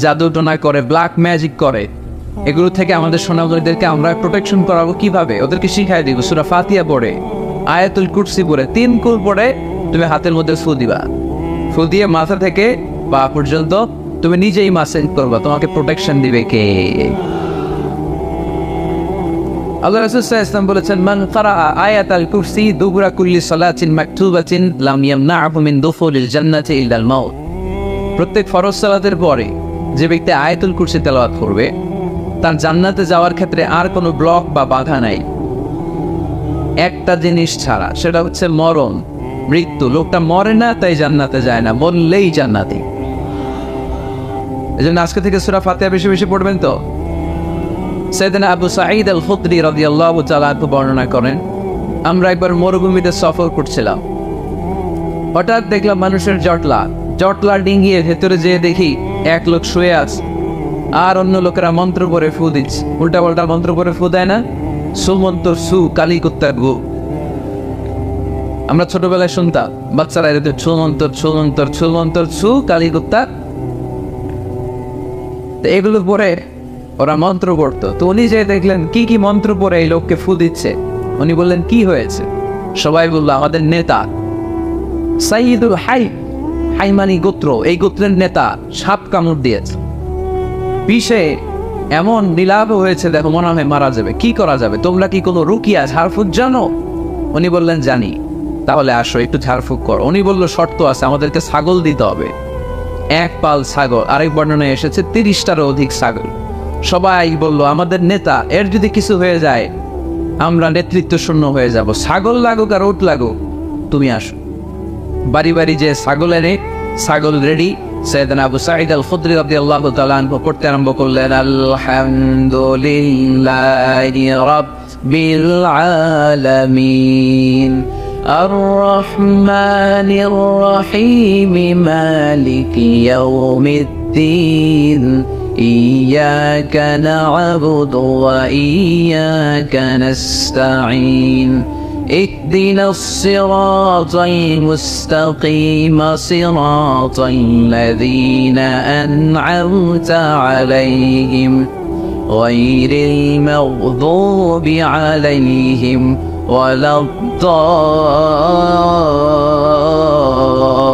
জাদু টোনা করে, ব্ল্যাক ম্যাজিক করে। এগুলো থেকে আমাদের সোনামণিদেরকে আমরা প্রোটেকশন করাবো কিভাবে? ওদেরকে শিখাই দিব। সূরা ফাতিহা পড়ে, আয়াতুল কুরসি পড়ে, 3 কুল পড়ে তুমি হাতের মধ্যে ফু দিবা। ফু দিয়ে মাথা থেকে পা পর্যন্ত তুমি নিজেই মাসেজ করবা। তোমাকে প্রোটেকশন দিবে কে? আল্লাহ রাসূল সাল্লাল্লাহু আলাইহি ওয়াসাল্লাম বলেছেন, মান ক্বারাআ আয়াতাল কুরসি দুবুরা কুল্লি সালাতিন মাকতুবাতিন লাম ইয়ামনা'হু মিন দুখুলিল জান্নাতি ইল্লাল মাউত। প্রত্যেক ফরজ সালাতের পরে যে ব্যক্তি আয়াতুল কুরসি তেলাওয়াত করবে, তার জান্নাতে যাওয়ার ক্ষেত্রে আর কোনো ব্লক বা বাধা নাই, একটা জিনিস ছাড়া, সেটা হচ্ছে মরণ, মৃত্যু। লোকটা মরে না তাই জান্নাতে যায় না, মরলেই জান্নাতি। এজন্য আজকে থেকে সূরা ফাতিহা বেশি বেশি পড়বেন। তো সাইয়েদনা আবু সাঈদ আল খুদরি রাদিয়াল্লাহু তাআলা আনহু বর্ণনা করেন, আমরা একবার মরুভূমিতে সফর করছিলাম, হঠাৎ দেখলাম মানুষের জটলা ডিঙ্গিয়ে ভেতরে যেয়ে দেখি এক লোক শুয়ে আছে, আর অন্য লোকেরা মন্ত্র করে ফু দিচ্ছে। উল্টা পাল্টা মন্ত্র করে ফু দেয় না? সুমন্তর সু, কালী কুত্তার গু। আমরা ছোটবেলায় শুনতাম, বাচ্চারা এরকম ছুমন্তর ছুমন্তর ছুমন্তর ছু, কালী কুত্তা। এগুলো পরে ওরা মন্ত্র পড়তো। তো উনি যে দেখলেন কি কি মন্ত্র পড়ে এই লোককে ফু দিচ্ছে, উনি বললেন কি হয়েছে? সবাই বললো আমাদের নেতা সাইয়্যিদুল হাই, হাইমানি গোত্র, এই গোত্রের নেতা সাপ কামড় দিয়েছে, বিষে এমন নীলাভ হয়েছে, দেখো মনে হয় মারা যাবে, কি করা যাবে? তোমরা কি কোনো রুকিয়া ঝাড়ফুঁক জানো? উনি বললেন জানি। তাহলে আসো একটু ঝাড়ফুঁক করো। উনি বললো শর্ত আছে, আমাদেরকে ছাগল দিতে হবে, এক পাল ছাগল। আরেক বর্ণনায় এসেছে 30টারও অধিক ছাগল। সবাই বলল আমাদের নেতা, এর যদি কিছু হয়ে যায় আমরা নেতৃত্ব শূন্য হয়ে যাব, ছাগল লাগুক আর উট লাগুক, তুমি আসো। বাড়ি বাড়ি যে ছাগল এনে, ছাগল রেডি। সাইয়েদনা আবু সাঈদ আল খুদরি রাদিয়াল্লাহু তাআলা আনহু পড়তে আরম্ভ করলেন, আলহামদুলিল্লাহি রাব্বিল আলামিন আর-রাহমানির রাহিম মালিকি ইয়াউমিদ্দিন ইয়্যাকা না'বুদু ওয়া ইয়্যাকা নাস্তাঈন اهدنا الصراط المستقيم صراط الذين أنعمت عليهم غير المغضوب عليهم ولا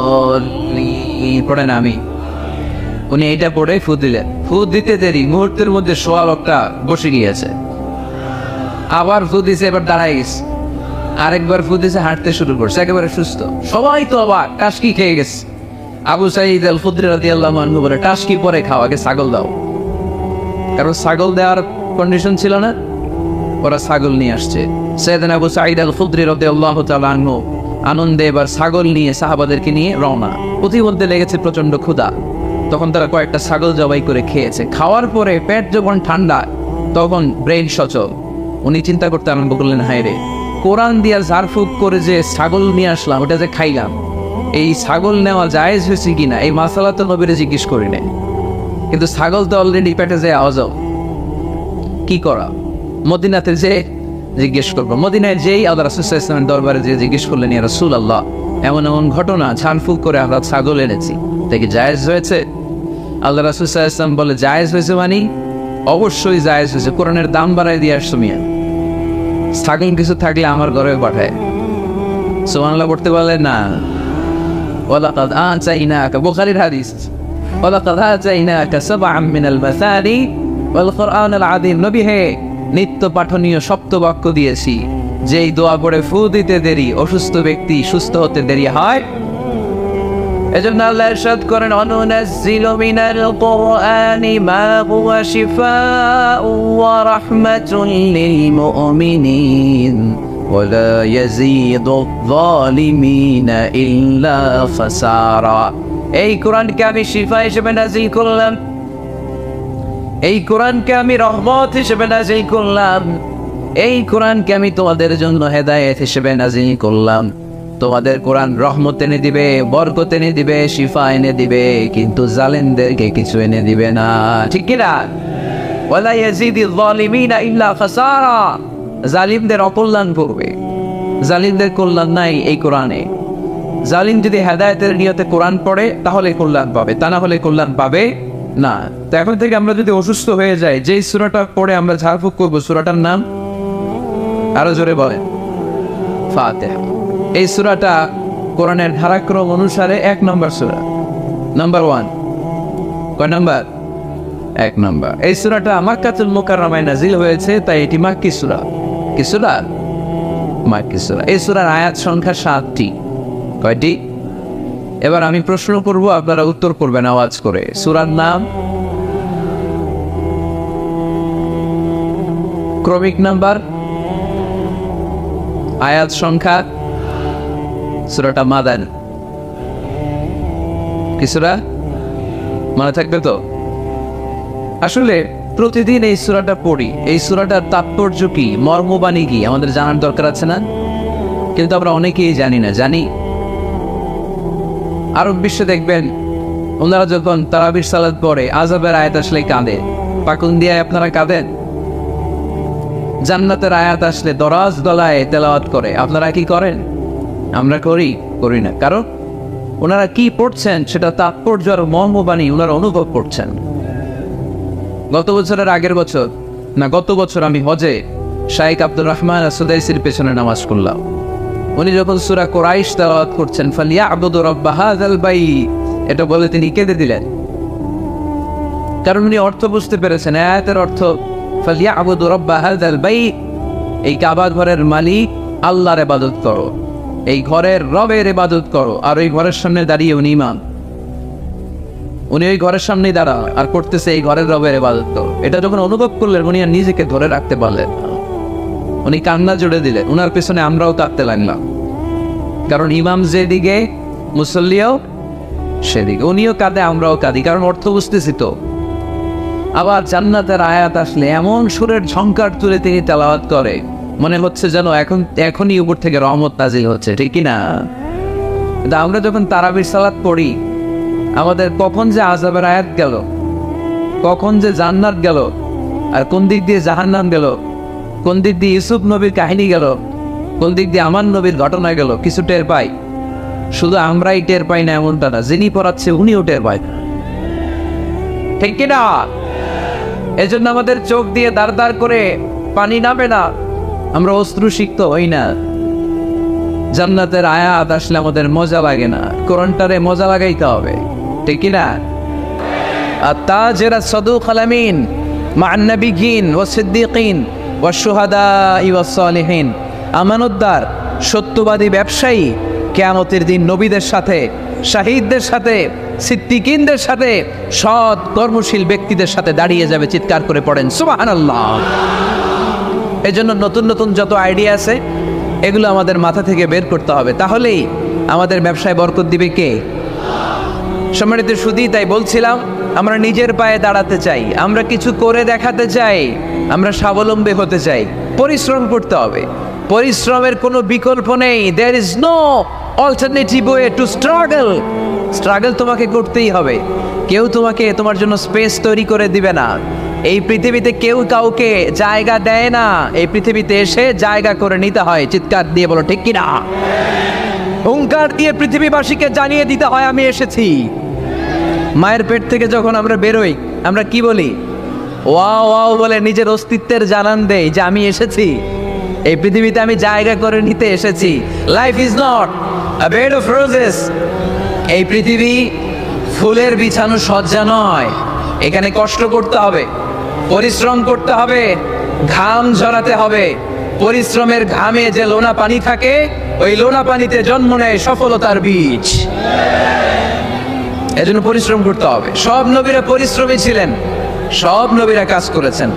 الضالين। পড়েন আমি। উনি এটা পড়ে ফু দিলেন। ফু দিতে দেরি, মুহূর্তের মধ্যে সোয়া লোকটা বসে গিয়েছে। আবার ফু দিছে, এবার দাঁড়াই গেছে। আরেকবার ফু দিছে, হাঁটতে শুরু করছে, একেবারে সুস্থ। সবাই তো অবাক, টাসকি খেয়ে গেছে। আবু সাঈদ আল খুদরি রাদিয়াল্লাহু আনহু বলে, টাসকি পরে খাও, আগে ছাগল দাও। কারণ ছাগল দেওয়ার কন্ডিশন ছিল না, ওরা ছাগল নিয়ে আসছে। সাইয়েদনা আবু সাঈদ আল খুদরি রাদিয়াল্লাহু তাআলা আনহু আনন্দে এবার ছাগল নিয়ে সাহাবাদেরকে নিয়ে রওনা। প্রতিমধ্যে লেগেছে প্রচন্ড ক্ষুধা, তখন তারা কয়েকটা ছাগল জবাই করে খেয়েছে। খাওয়ার পরে পেট যখন ঠান্ডা, তখন ব্রেন সচল। উনি চিন্তা করতে আরম্ভ করলেন, হায় রে, কোরআন দিয়া ঝাড়ফুঁক করে যে ছাগল নিয়ে আসলাম, ওটা যে খাইলাম, এই ছাগল নেওয়া জায়েজ হয়েছে কিনা এই মাসালা তো নবীরে জিজ্ঞেস করি নাই, কিন্তু ছাগল তো অলরেডি পেটে যে আওয়াজও, কি করা? মদিনাতে যে জিজ্ঞেস করবো। মদিনায় যেই আল্লাহ রাসূল সাল্লাল্লাহু আলাইহি ওয়াসাল্লামের দরবারে যে জিজ্ঞেস করলেন, ইয়া রাসূলুল্লাহ, এমন এমন ঘটনা, ঝাড়ফুঁক করে আমরা ছাগল এনেছি, এটা কি জায়েজ হয়েছে? আল্লাহ রাসূল সাল্লাল্লাহু আলাইহি ওয়াসাল্লাম বলে, জায়েজ হয়েছে মানে? অবশ্যই জায়েজ হয়েছে, কোরআনের দাম বাড়ায় দিয়ে আসছো মিয়া। ছাগল কিছু থাকলে আমার ঘরে পাঠায়। সুবহানাল্লাহ পড়তে বলে না? ওয়ালাকাদ আতাইনাকা, বুখারীর হাদিস, ওয়ালাকাদ আতাইনাকা সাবআম মিনাল মাসানি ওয়াল কুরআনুল আযীম। নবী হে, নিত্য পাঠনীয় সপ্তবাক্য দিয়েছি, যেই দোয়া পড়ে ফু দিতে দেরি অসুস্থ ব্যক্তি সুস্থ হতে দেরি হয়। এজন্য আল্লাহ ইরশাদ করেন, অনুনাজ্জিলু মিনাল কুরআনি মা হুয়া শিফাউ ওয়া রাহমাতুল লিল মুমিনিন ওয়া লা ইয়াজিদুয যালিমিনা ইল্লা খাসারা। এই কোরআনকে আমি শিফা হিসেবে নাযিল করলাম, এই কোরআনকে আমি রহমত হিসেবে নাযিল করলাম, এই কোরআনকে আমি তোমাদের জন্য হেদায়েত হিসেবে নাযিল করলাম। তোমাদের কোরআন রহমত এনে দিবে, বরকত এনে দিবে, শিফা এনে দিবে, কিন্তু জালেমদেরকে কিছু এনে দিবে না। ঠিক কি না? ওয়ালা ইয়াজিদিল যালিমিনা ইল্লা খাসারা। জালিমদের অকল্যাণ করবে, জালিমদের কল্যাণ নাই এই কোরআনে। জালিম যদি হেদায়েতের নিয়তে কোরআন পড়ে তাহলে কল্যাণ পাবে, তা না হলে কল্যাণ পাবে না। তো এখন থেকে আমরা যদি অসুস্থ হয়ে যাই, যেই সূরাটা পড়ে আমরা ঝাড়ফুঁক করবো, সূরাটার নাম আরো জোরে বলেন, ফাতিহা। এই সূরাটা কোরআনের ধারাক্রম অনুসারে 1 নম্বর সূরা, নাম্বার 1। কয় নাম্বার? 1 নম্বর। এই সূরাটা মক্কাতুল মুকাররমায় নাযিল হয়েছে, তাই এটি মাক্কি সূরা। কি সূরা? মাক্কি সূরা। এই সূরার আয়াত সংখ্যা 7টি। কয়টি? এবার আমি প্রশ্ন করব, আপনারা উত্তর করবেন আওয়াজ করে। সূরার নাম, ক্রমিক নাম্বার, আয়াত সংখ্যা। সূরাটা মাদানী। কি সূরা? মনে থাকবে তো? আসলে প্রতিদিন এই সূরাটা পড়ি, এই সূরাটার তাৎপর্য কি, মর্মবাণী কি আমাদের জানার দরকার আছে না? কিন্তু আমরা অনেকেই জানি না। জানি আরব বিশ্বে দেখবেন, ওনারা যখন তারাবির সালাত পড়ে, আযাবের আয়াত আসলে কাঁদে। পাকুন দিয়ে আপনারা কাঁদেন? জান্নাতের আয়াত আসলে দরাজ গলায় তেলাওয়াত করে। আপনারা কি করেন? আমরা করি না। কারণ ওনারা কি পড়ছেন সেটা তাৎপর্য আর মর্মবাণী ওনারা অনুভব করছেন। গত বছরের আগের বছর না গত বছর আমি হজে শাইখ আব্দুর রহমান সুদাইসির পেছনে নামাজ পড়লাম। উনি যখন সূরা কুরাইশ তেলাওয়াত করছেন ফালিয়াবুদু রাব্বা হাযাল বাইত, এটা বলে তিনি কেঁদে দিলেন, কারণ উনি অর্থ বুঝতে পেরেছেন। আয়াতের অর্থ ফালিয়াবুদু রাব্বা হাযাল বাইত, এই কাবা ঘরের মালিক আল্লাহর ইবাদত করো, এই ঘরের রবের ইবাদত করো। আর ওই ঘরের সামনে দাঁড়িয়ে উনি ইমাম, উনি ওই ঘরের সামনেই দাঁড়া আর করতেছে এই ঘরের রবের ইবাদত করো। এটা যখন অনুভব করলেন উনি আর নিজেকে ধরে রাখতে পারলেন না, উনি কান্না জুড়ে দিলেন। উনার পেছনে আমরাও কাঁদতে লাগলাম, কারণ ইমাম যেদিকে মুসল্লিও সেদিকে, উনিও কাঁদে আমরাও কাঁদি, কারণ অর্থ বুঝতেছি তো। আবার জান্নাতের আয়াত আসলে এমন সুরের ঝংকার তুলে তিনি তেলাওয়াত করে, মনে হচ্ছে যেন এখনই উপর থেকে রহমত নাজিল হচ্ছে, ঠিক কি না? কিন্তু আমরা যখন তারাবির সালাত পড়ি, আমাদের কখন যে আযাবের আয়াত গেল, কখন যে জান্নাত গেল, আর কোন দিক দিয়ে জাহান্নাম গেল, কোন দিক দিয়ে ইউসুফ নবীর কাহিনী গেল, কোন দিক দিয়ে আমার নবীর ঘটনা গেল, কিছু টের পাই। শুধু আমরাই টের পাই না এমনটা না, যিনি পড়াচ্ছে উনিও টের পায়, ঠিক কিনা? এজন্য আমাদের চোখ দিয়ে দাঁড় দাঁড় করে পানি নামে না, আমরা অশ্রুসিক্ত হই না। জান্নাতের আয়াত আসলে আমাদের মজা লাগে না, কোরআনটারে মজা লাগাইতে হবে, ঠিক কিনা? আত-তাজিরা সাদুকুল আমিন মা'আন নাবিয়্যিন ওয়াস সিদ্দীকিন ওয়াশ শুহাদা'i ওয়াস সালিহিন, আমানতদার সত্যবাদী ব্যবসায়ী কিয়ামতের দিন নবীদের সাথে, শাহীদদের সাথে, সিদ্দীকিনদের সাথে, সৎ কর্মশীল ব্যক্তিদের সাথে দাঁড়িয়ে যাবে। চিৎকার করে পড়েন সুবহানাল্লাহ। এজন্য নতুন নতুন যত আইডিয়া আছে এগুলো আমাদের মাথা থেকে বের করতে হবে, তাহলেই আমাদের ব্যবসায় বরকত দিবে কে? সম্মানিত সুধী, তাই বলছিলাম আমরা নিজের পায়ে দাঁড়াতে চাই, আমরা কিছু করে দেখাতে চাই, আমরা স্বাবলম্বী হতে চাই, পরিশ্রম করতে হবে। পরিশ্রমের কোনো বিকল্প নেই। There is no alternative way to struggle. Struggle তোমাকে করতেই হবে, কেউ তোমাকে তোমার জন্য স্পেস তৈরি করে দিবে না। এই পৃথিবীতে কেউ কাউকে জায়গা দেয় না, এই পৃথিবীতে এসে জায়গা করে নিতে হয়। চিৎকার দিয়ে বলো ঠিক কিনা? হুঙ্কার দিয়ে পৃথিবীবাসীকে জানিয়ে দিতে হয় আমি এসেছি। মায়ের পেট থেকে যখন আমরা বেরোই আমরা কি বলি? ওয়াও ওয়াও বলে নিজের অস্তিত্বের জানান দেই যে আমি এসেছি, এই পৃথিবীতে আমি জায়গা করে নিতে এসেছি। Life is not a bed of roses. এই পৃথিবী ফুলের বিছানো সজ্জা নয়, এখানে কষ্ট করতে হবে, পরিশ্রম করতে হবে, ঘাম ঝরাতে হবে। পরিশ্রমের ঘামে যে লোনা পানি থাকে, ওই লোনা পানিতে জন্ম নেয় সফলতার বীজ। এজন্য পরিশ্রম করতে হবে। সব নবীরা পরিশ্রমী ছিলেন, সব নবীরা কাজ করেছেন।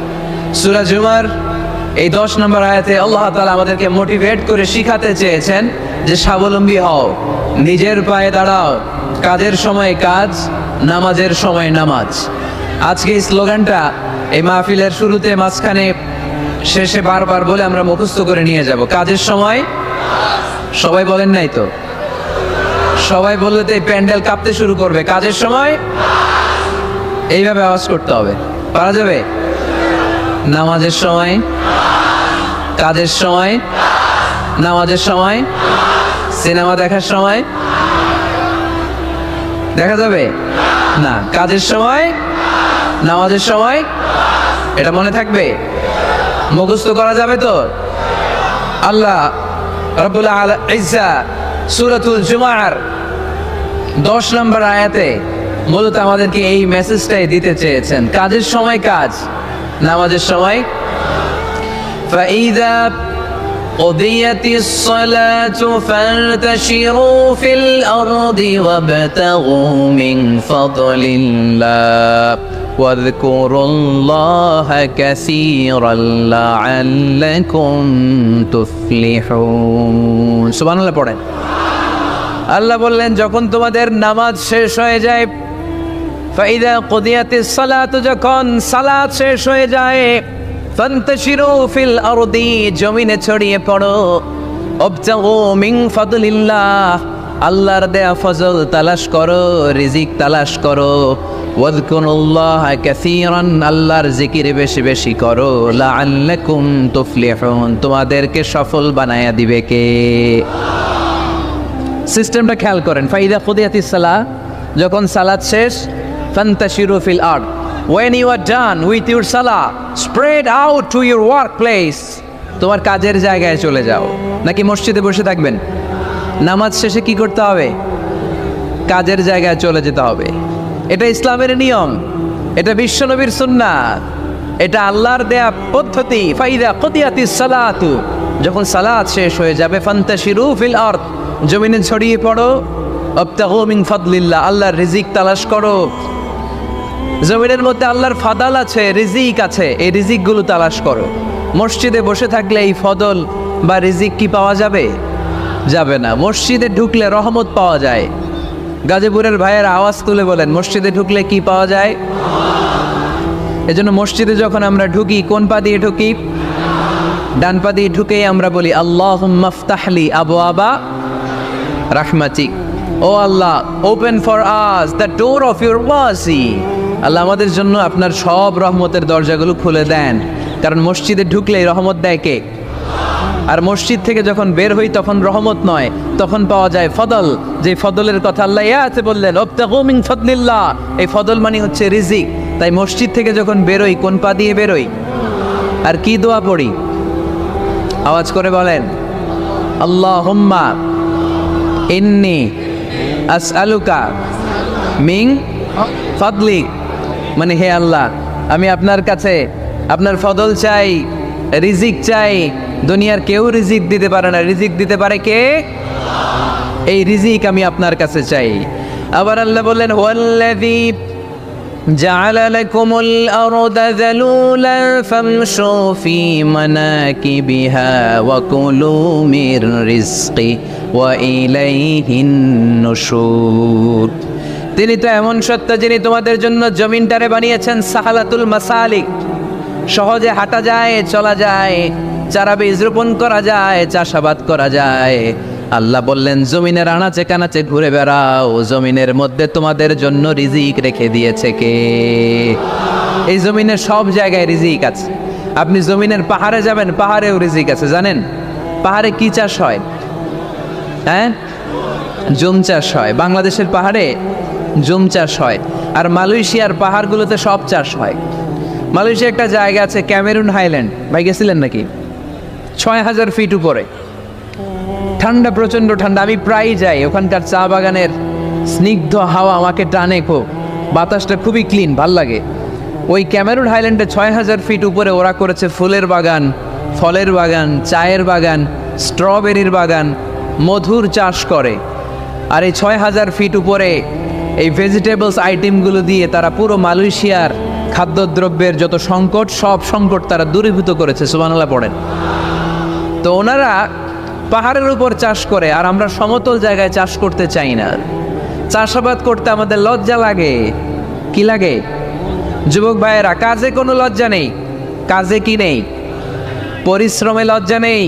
সূরা জুমার এই 10 নম্বর আয়াতে আল্লাহ তাআলা আমাদেরকে মোটিভেট করে শিখাতে চেয়েছেন যে স্বাবলম্বী হও, নিজের পায়ে দাঁড়াও, কাজের সময় কাজ, নামাজের সময় নামাজ। আজকে এই স্লোগানটা এই মাহফিলের শুরুতে, মাঝখানে, শেষে বারবার বলে আমরা মুখস্থ করে নিয়ে যাব। কাজের সময় সবাই বলেন নাই তো? সবাই বললে তো এই প্যান্ডেল কাঁপতে শুরু করবে। কাজের সময় এইভাবে আওয়াজ করতে হবে, পারা যাবে? নামাজের সময়, কাজের সময়, নামাজের সময়, সিনেমা দেখার সময় দেখা যাবে না? কাজের সময়, নামাজের সময়, এটা মনে থাকবে? মুখস্থ করা যাবে তো? আল্লাহ রাব্বুল ইজ্জা সূরাতুল জুমার 10 নম্বর আয়াতে মূলত আমাদেরকে এই মেসেজটাই দিতে চেয়েছেন। কাজের সময় কাজ, নামাজের সময়। فَإِذَا قُضِيَتِ الصَّلَاةُ فَانتَشِرُوا فِي الْأَرْضِ وَابْتَغُوا مِنْ فَضْلِ اللَّهِ واذكروا الله كثيرا لعلكم تفلحون। সুবহানাল্লাহ পড়েন। আল্লাহ বললেন যখন তোমাদের নামাজ শেষ হয়ে যায়, ফাইদা কুদিয়াতিস সালাত, যখন সালাত শেষ হয়ে যায়, ফান্তাশিরু ফিল আরদি, জমিনে ছড়িয়ে পড়ো, ওয়াবতাগু মিন ফাদলিল্লাহ, আল্লাহর দেয়া ফজল তালাশ করো, রিজিক তালাশ করো। ওয়াযকুরুল্লাহা কাসীরান, আল্লাহর জিকির বেশি বেশি করো। লাআল্লাকুম তুফলিহুন, তোমাদেরকে সফল বানায়া দিবে কে? সিস্টেমটা খেয়াল করেন। ফাইদা কুদিয়াতিস সালাহ, যখন সালাত শেষ, ফান্তাশিরু ফিল আরদ, when you are done with your salah, spread out to your workplace. তোমার কাজের জায়গায় চলে যাও। নাকি মসজিদে বসে থাকবেন? নামাজ শেষে কি করতে হবে? কাজের জায়গায় চলে যেতে হবে। এটা ইসলামের নিয়ম, এটা বিশ্বনবীর সুন্নাত, এটা আল্লাহর দেয়া পদ্ধতি। ফাইদা কুদিয়াতিস সালাতু, যখন সালাত শেষ হয়ে যাবে, ফান্তাশিরু ফিল আরদ, জমিনে ছড়িয়ে পড়ো। আবতাগু মিন ফাদলিল্লাহ, আল্লাহর রিজিক তালাশ করো। জমিনের মধ্যে আল্লাহর ফাদাল আছে, রিজিক আছে, এই রিজিকগুলো তালাশ করো। মসজিদে বসে থাকলে এই ফদল বা রিজিক কি পাওয়া যাবে? যাবে না। মসজিদে ঢুকলে রহমত পাওয়া যায়। গাজীপুরের ভাইয়ের আওয়াজ তুলে বলেন, মসজিদে ঢুকলে কি পাওয়া যায়? এজন্য মসজিদে যখন আমরা ঢুকি, কোন পা দিয়ে ঢুকি? ডান পা দিয়ে ঢুকেই আমরা বলি আল্লাহুম্মা ফতাহলি আবওয়াবা রাহমাতিক। O Allah, open for us the door of your mercy. Allah আমাদের জন্য আপনার সব রহমতের দরজাগুলো খুলে দেন। কারণ মসজিদে ঢুকলেই রহমত দেয় কে? আর মসজিদ থেকে যখন বের হই তখন রহমত নয়, তখন পাওয়া যায় ফদল। যে ফদলের কথা আল্লাহ ইয়াতে বললেন, আবতাগু মিন ফাদলিল্লাহ, এই ফদল মানে হচ্ছে রিজিক। তাই মসজিদ থেকে যখন বেরোই, কোন পা দিয়ে বেরোই? আর কি দোয়া পড়ি? আওয়াজ করে বলেন, আল্লাহুম্মা ইন্নী আসআলুকা মিন ফাদলিক, মানে হে আল্লাহ, আমি আপনার কাছে আপনার ফদল চাই, রিজিক চাই। দুনিয়ার কেউ রিজিক দিতে পারে না, রিজিক দিতে পারে কে? এই রিজিক আমি আপনার কাছে চাই। আবার আল্লাহ বললেন, হুয়াল্লাযী জাআলা লাকুমুল আরদা যালুলান ফামশু ফী মানাকিবিহা ওয়া কুলু মির রিজকি ওয়া ইলাইহিন নুশুর। তিনি তো এমন সত্তা যিনি তোমাদের জন্য জমিনটারে বানিয়েছেন সাহালাতুল মাসালিক, সহজে হাঁটা যায়, চলা যায়, চারা বীজ রোপণ করা যায়, চাষাবাদ করা যায়। আল্লাহ বললেন, জমিনের আনাচে কানাচে ঘুরে বেড়াও, জমিনের মধ্যে তোমাদের জন্য রিজিক রেখে দিয়েছে কে? এই জমিনের সব জায়গায় রিজিক আছে। আপনি জমিনের পাহাড়ে যাবেন, পাহাড়েও রিজিক আছে। জানেন পাহাড়ে কি চাষ হয়? হ্যাঁ, জুম চাষ হয়। বাংলাদেশের পাহাড়ে জুম চাষ হয়, আর মালয়েশিয়ার পাহাড়গুলোতে সব চাষ হয়। মালয়েশিয়া একটা জায়গা আছে ক্যামেরুন হাইল্যান্ড, ভাই গেছিলেন নাকি? ৬,০০০ ফিট উপরে, ঠান্ডা, প্রচণ্ড ঠান্ডা। আমি প্রায়ই যাই, ওখানকার চা বাগানের স্নিগ্ধ হাওয়া আমাকে টানে খুব, বাতাসটা খুবই ক্লিন, ভাল লাগে। ওই ক্যামেরুন হাইল্যান্ডে ৬,০০০ ফিট উপরে ওরা করেছে ফুলের বাগান, ফলের বাগান, চায়ের বাগান, স্ট্রবেরির বাগান, মধুর চাষ করে। আর এই ৬,০০০ ফিট উপরে এই ভেজিটেবলস আইটেমগুলো দিয়ে তারা পুরো মালয়েশিয়ার খাদ্যদ্রব্যের যত সংকট, সব সংকট তারা দূরীভূত করেছে। সুবহানাল্লাহ পড়েন। তো ওনারা পাহাড়ের উপর চাষ করে, আর আমরা সমতল জায়গায় চাষ করতে চাই না। চাষাবাদ করতে আমাদের লজ্জা লাগে। কি লাগে? যুবক ভাইয়েরা, কাজে কোনো লজ্জা নেই। কাজে কি নেই? পরিশ্রমে লজ্জা নেই।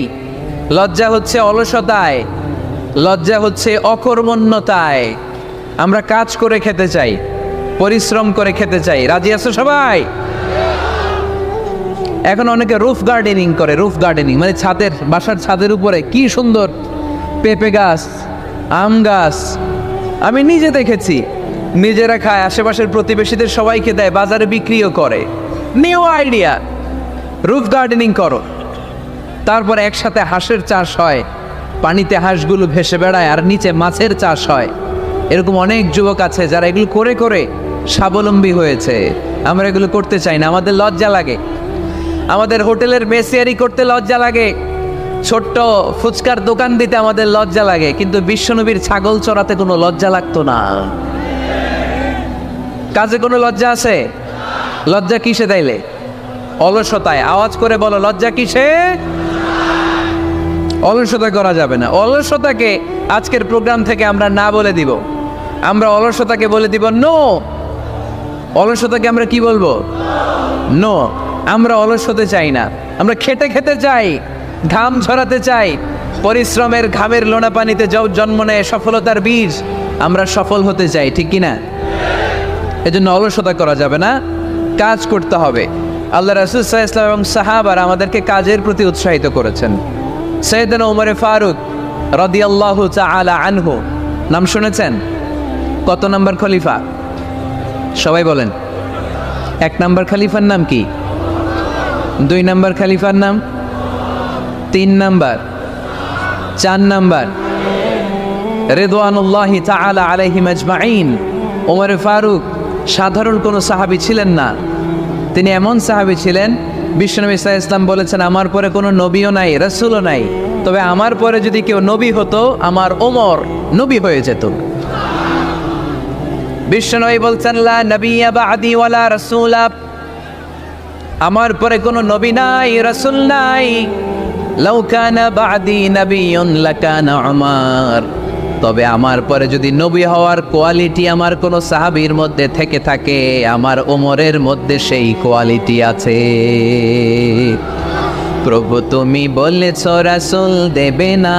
লজ্জা হচ্ছে অলসতায়, লজ্জা হচ্ছে অকর্মণ্যতায়। আমরা কাজ করে খেতে চাই, পরিশ্রম করে খেতে চাই। রাজি আছো সবাই? এখন অনেকে রুফ গার্ডেনিং করে। রুফ গার্ডেনিং মানে ছাদের, বাসার ছাদের উপরে কি সুন্দর পেঁপে গাছ, আম গাছ। আমি নিজে দেখেছি, নিজেরা খায়, আশেপাশের প্রতিবেশীদের সবাইকে দেয়, বাজারে বিক্রিও করে। নিউ আইডিয়া, রুফ গার্ডেনিং করো। তারপর একসাথে হাঁসের চাষ হয়, পানিতে হাঁসগুলো ভেসে বেড়ায়, আর নিচে মাছের চাষ হয়। এরকম অনেক যুবক আছে যারা এগুলো করে করে স্বাবলম্বী হয়েছে। আমরা এগুলো করতে চাই না, আমাদের লজ্জা লাগে। আমাদের হোটেলের মেসিয়ারি করতে লজ্জা লাগে, ছোট্ট ফুচকার দোকান দিতে আমাদের লজ্জা লাগে, কিন্তু বিশ্বনবীর ছাগল চড়াতে কোনো লজ্জা লাগতো না। কাজে কোনো লজ্জা আছে? লজ্জা কিসে তাইলে? অলসতায়। আওয়াজ করে বলো, লজ্জা কিসে? অলসতা করা যাবে না। অলসতাকে আজকের প্রোগ্রাম থেকে আমরা না বলে দিব। আমরা অলসতাকে বলে দিব নো। অলসতাকে আমরা কি বলবো? নো। আমরা অলস হতে চাই না, আমরা খেটে খেতে চাই, ঘাম ঝরাতে চাই। পরিশ্রমের ঘামের লোনা পানিতে জন্ম নেয় সফলতার বীজ। আমরা সফল হতে চাই, ঠিক কিনা? এজন্য অলসতা করা যাবে না, কাজ করতে হবে। আল্লাহ রাসূল সাল্লাল্লাহু আলাইহি ওয়াসাল্লাম এবং সাহাবারা আমাদেরকে কাজের প্রতি উৎসাহিত করেছেন। সাইয়েদনা ওমর ফারুক রাদিয়াল্লাহু তাআলা আনহু, নাম শুনেছেন? কত নম্বর খলিফা? সবাই বলেন। এক নাম্বার খলিফার নাম কি? 2 নাম্বার খলিফার নাম? 3 নাম্বার? 4 নাম্বার? রিদওয়ানুল্লাহি তাআলা আলাইহিম আজমাইন। ওমর ফারুক সাধারণ কোনো সাহাবী ছিলেন না, তিনি এমন সাহাবী ছিলেন, বিশ্বনবী সাল্লাল্লাহু আলাইহি ওয়াসাল্লাম বলেছেন আমার পরে কোনো নবীও নাই, রাসূলও নাই, তবে আমার পরে যদি কেউ নবী হতো আমার ওমর নবী হয়ে যেত। বিশ্বনবী বলছেন লা নবিয়্যা বা'দি ওয়ালা রাসূলা, আমার পরে কোনো নবী নাই, রাসূল নাই। লাউ কানা বা'দি নাবিয়্যুন লাকানা উমর, তবে আমার পরে যদি নবী হওয়ার কোয়ালিটি আমার কোনো সাহাবীর মধ্যে থেকে থাকে, আমার ওমরের মধ্যে সেই কোয়ালিটি আছে। প্রভু তুমি বলেছ রাসূল দেবে না,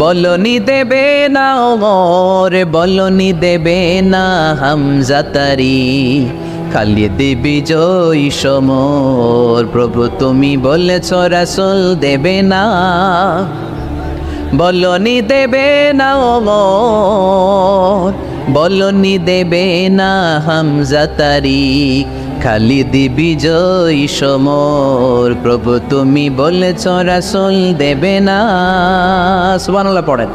বলনি দেবে না ওমর, বলনি দেবে না হামজা তারি, খালিদ বিজয়ী সমর। প্রভু তুমি বলেছ রাসূল দেবে না, বলনি দেবে না ওমর, বলনি দেবে না হামজা তারি, খালিদ বিজয়ী সমর। প্রভু তুমি বলেছ রাসূল দেবে না। সুবহানাল্লাহ পড়েন।